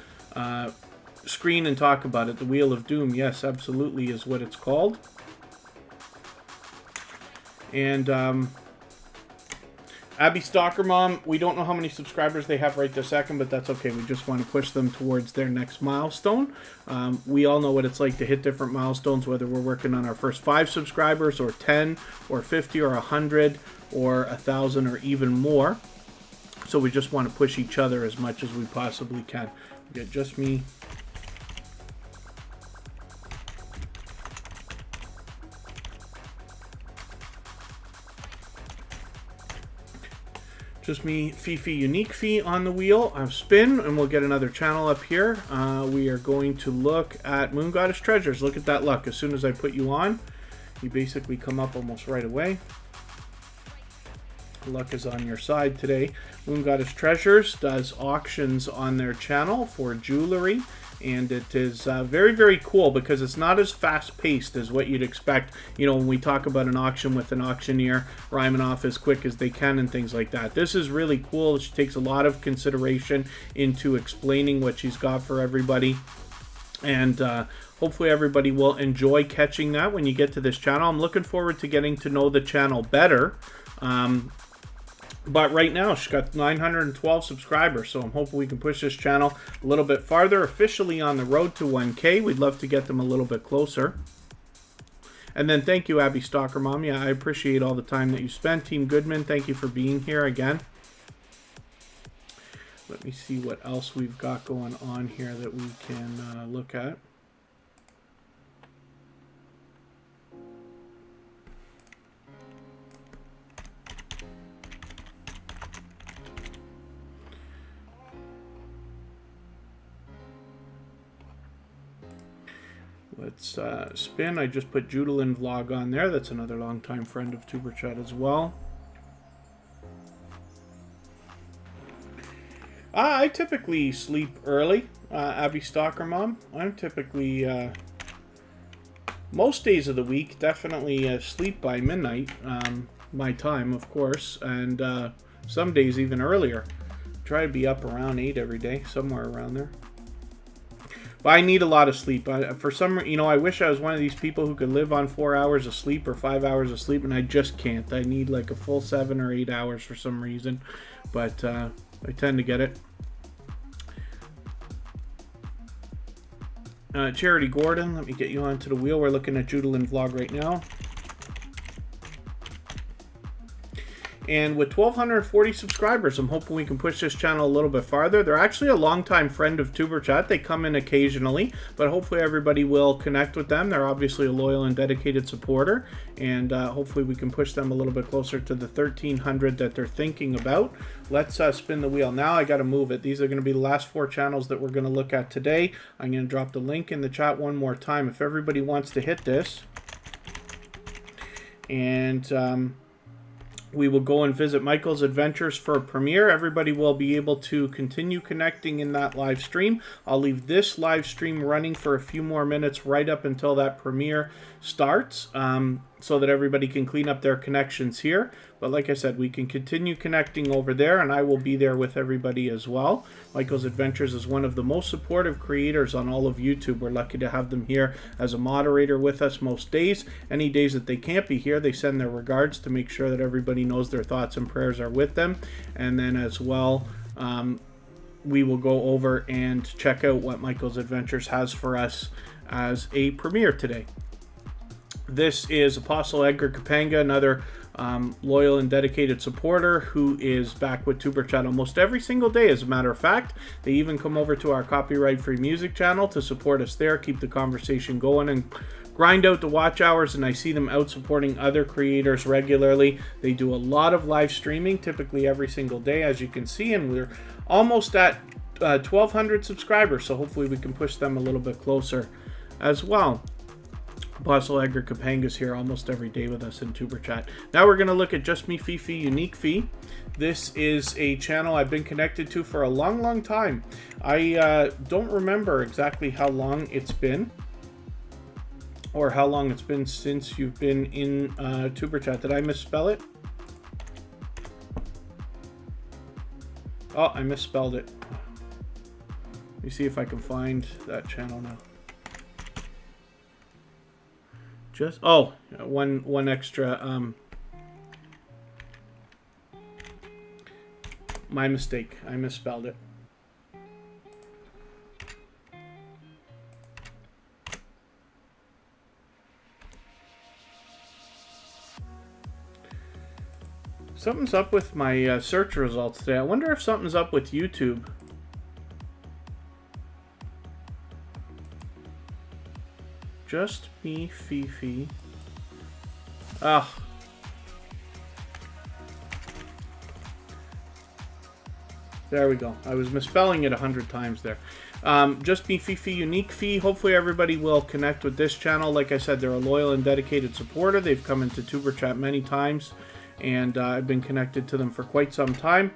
screen and talk about it. The Wheel of Doom, yes, absolutely, is what it's called. And Abby Stalker Mom, we don't know how many subscribers they have right this second, but that's okay. We just want to push them towards their next milestone. We all know what it's like to hit different milestones, whether we're working on our first 5 subscribers, or 10, or 50, or 100, or 1,000, or even more. So we just want to push each other as much as we possibly can. We get just me. Just me, Fifi Unique Fee on the wheel. I'll spin, and we'll get another channel up here. We are going to look at Moon Goddess Treasures. Look at that luck. As soon as I put you on, you basically come up almost right away. Luck is on your side today. Moon Goddess Treasures does auctions on their channel for jewelry. And it is very, very cool because it's not as fast-paced as what you'd expect. You know, when we talk about an auction with an auctioneer rhyming off as quick as they can and things like that. This is really cool. She takes a lot of consideration into explaining what she's got for everybody. And hopefully everybody will enjoy catching that when you get to this channel. I'm looking forward to getting to know the channel better. But right now, she's got 912 subscribers, so I'm hoping we can push this channel a little bit farther. Officially on the road to 1K. We'd love to get them a little bit closer. And then thank you, Abby Stalker Mom. Yeah, I appreciate all the time that you spent. Team Goodman, thank you for being here again. Let me see what else we've got going on here that we can look at. Let's spin. I just put Judalyn Vlog on there. That's another longtime friend of Superchat as well. I typically sleep early, Abby Stalker Mom. I'm typically, most days of the week, definitely sleep by midnight, my time, of course, and some days even earlier. Try to be up around 8 every day, somewhere around there. But I need a lot of sleep. For some, I wish I was one of these people who could live on 4 hours of sleep or 5 hours of sleep, and I just can't. I need like a full 7 or 8 hours for some reason, but I tend to get it. Charity Gordon, let me get you onto the wheel. We're looking at Judalyn vlog right now. And with 1,240 subscribers, I'm hoping we can push this channel a little bit farther. They're actually a longtime friend of Superchat. They come in occasionally, but hopefully everybody will connect with them. They're obviously a loyal and dedicated supporter, and hopefully we can push them a little bit closer to the 1,300 that they're thinking about. Let's spin the wheel. Now I got to move it. These are going to be the last 4 channels that we're going to look at today. I'm going to drop the link in the chat one more time. If everybody wants to hit this, and we will go and visit Michael's Adventures for a premiere. Everybody will be able to continue connecting in that live stream. I'll leave this live stream running for a few more minutes right up until that premiere starts, so that everybody can clean up their connections here. But like I said, we can continue connecting over there, and I will be there with everybody as well. Michael's Adventures is one of the most supportive creators on all of YouTube. We're lucky to have them here as a moderator with us most days. Any days that they can't be here, they send their regards to make sure that everybody knows their thoughts and prayers are with them. And then as well, we will go over and check out what Michael's Adventures has for us as a premiere today. This is Apostle Edgar Kapanga, another loyal and dedicated supporter who is back with Superchat almost every single day, as a matter of fact. They even come over to our copyright-free music channel to support us there, keep the conversation going, and grind out the watch hours, and I see them out supporting other creators regularly. They do a lot of live streaming, typically every single day, as you can see, and we're almost at 1,200 subscribers, so hopefully we can push them a little bit closer as well. Apostle Edgar Kapanga's here almost every day with us in Superchat. Now we're going to look at Just Me Fifi Unique Fee. This is a channel I've been connected to for a long time. I don't remember exactly how long it's been, or how long it's been since you've been in Superchat. Did I misspell it? Oh, I misspelled it. Let me see if I can find that channel now. Just one extra. My mistake. I misspelled it. Something's up with my search results today. I wonder if something's up with YouTube. Just Me Fifi. Ah. There we go. I was misspelling it 100 times there. Just Me Fifi Unique Fee. Hopefully everybody will connect with this channel. Like I said, they're a loyal and dedicated supporter. They've come into Superchat many times, and I've been connected to them for quite some time.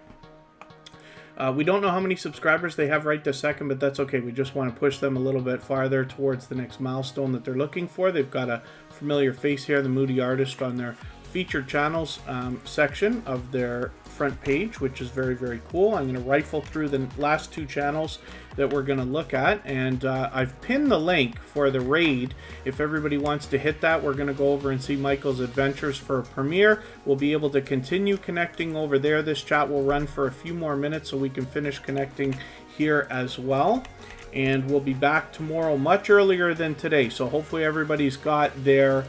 We don't know how many subscribers they have right this second, but that's okay. We just want to push them a little bit farther towards the next milestone that they're looking for. They've got a familiar face here, the Moody Artist, on their featured channels section of their front page, which is very cool. I'm going to rifle through the last 2 channels that we're going to look at, and I've pinned the link for the raid. If everybody wants to hit that, we're going to go over and see Michael's Adventures for a premiere. We'll be able to continue connecting over there. This chat will run for a few more minutes so we can finish connecting here as well, and we'll be back tomorrow much earlier than today. So hopefully everybody's got their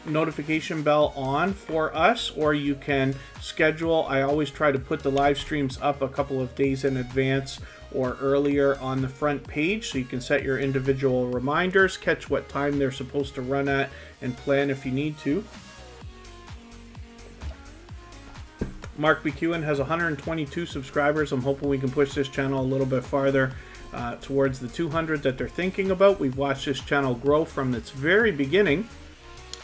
notification bell on for us, or you can schedule. I always try to put the live streams up a couple of days in advance or earlier on the front page, so you can set your individual reminders, catch what time they're supposed to run at, and plan if you need to. Mark BQN has 122 subscribers. I'm hoping we can push this channel a little bit farther towards the 200 that they're thinking about. We've watched this channel grow from its very beginning,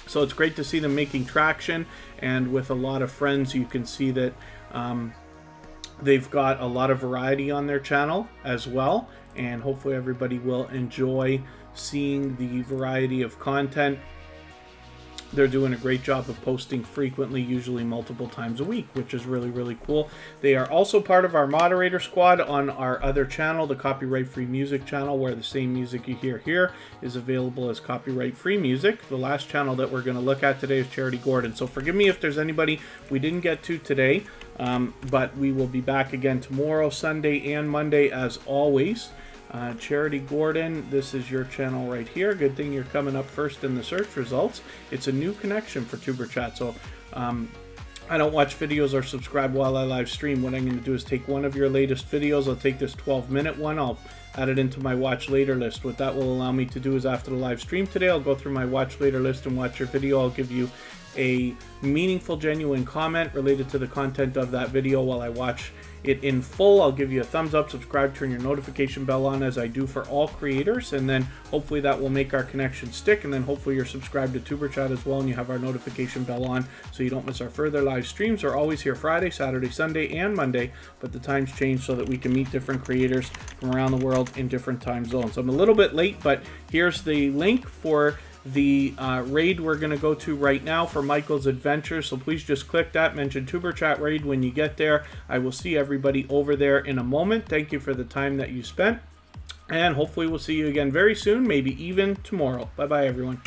so it's great to see them making traction, and with a lot of friends. You can see that they've got a lot of variety on their channel as well, and hopefully everybody will enjoy seeing the variety of content they're doing a great job of posting frequently, usually multiple times a week, which is really, really cool. They are also part of our moderator squad on our other channel, the copyright-free music channel, where the same music you hear here is available as copyright-free music. The last channel that we're going to look at today is Charity Gordon. So forgive me if there's anybody we didn't get to today, but we will be back again tomorrow, Sunday, and Monday, as always. Charity Gordon, this is your channel right here. Good thing you're coming up first in the search results. It's a new connection for Superchat, so I don't watch videos or subscribe while I live stream. What I'm going to do is take one of your latest videos. I'll take this 12-minute one. I'll add it into my watch later list. What that will allow me to do is after the live stream today, I'll go through my watch later list and watch your video. I'll give you a meaningful, genuine comment related to the content of that video while I watch it in full. I'll give you a thumbs up, subscribe, turn your notification bell on, as I do for all creators, and then hopefully that will make our connection stick, and then hopefully you're subscribed to Superchat as well and you have our notification bell on so you don't miss our further live streams. We're always here Friday, Saturday, Sunday, and Monday, but the times change so that we can meet different creators from around the world in different time zones. I'm a little bit late, but here's the link for the raid we're going to go to right now for Michael's Adventure. So please just click that, mention Superchat raid when you get there. I will see everybody over there in a moment. Thank you for the time that you spent, and hopefully we'll see you again very soon, maybe even tomorrow. Bye bye everyone.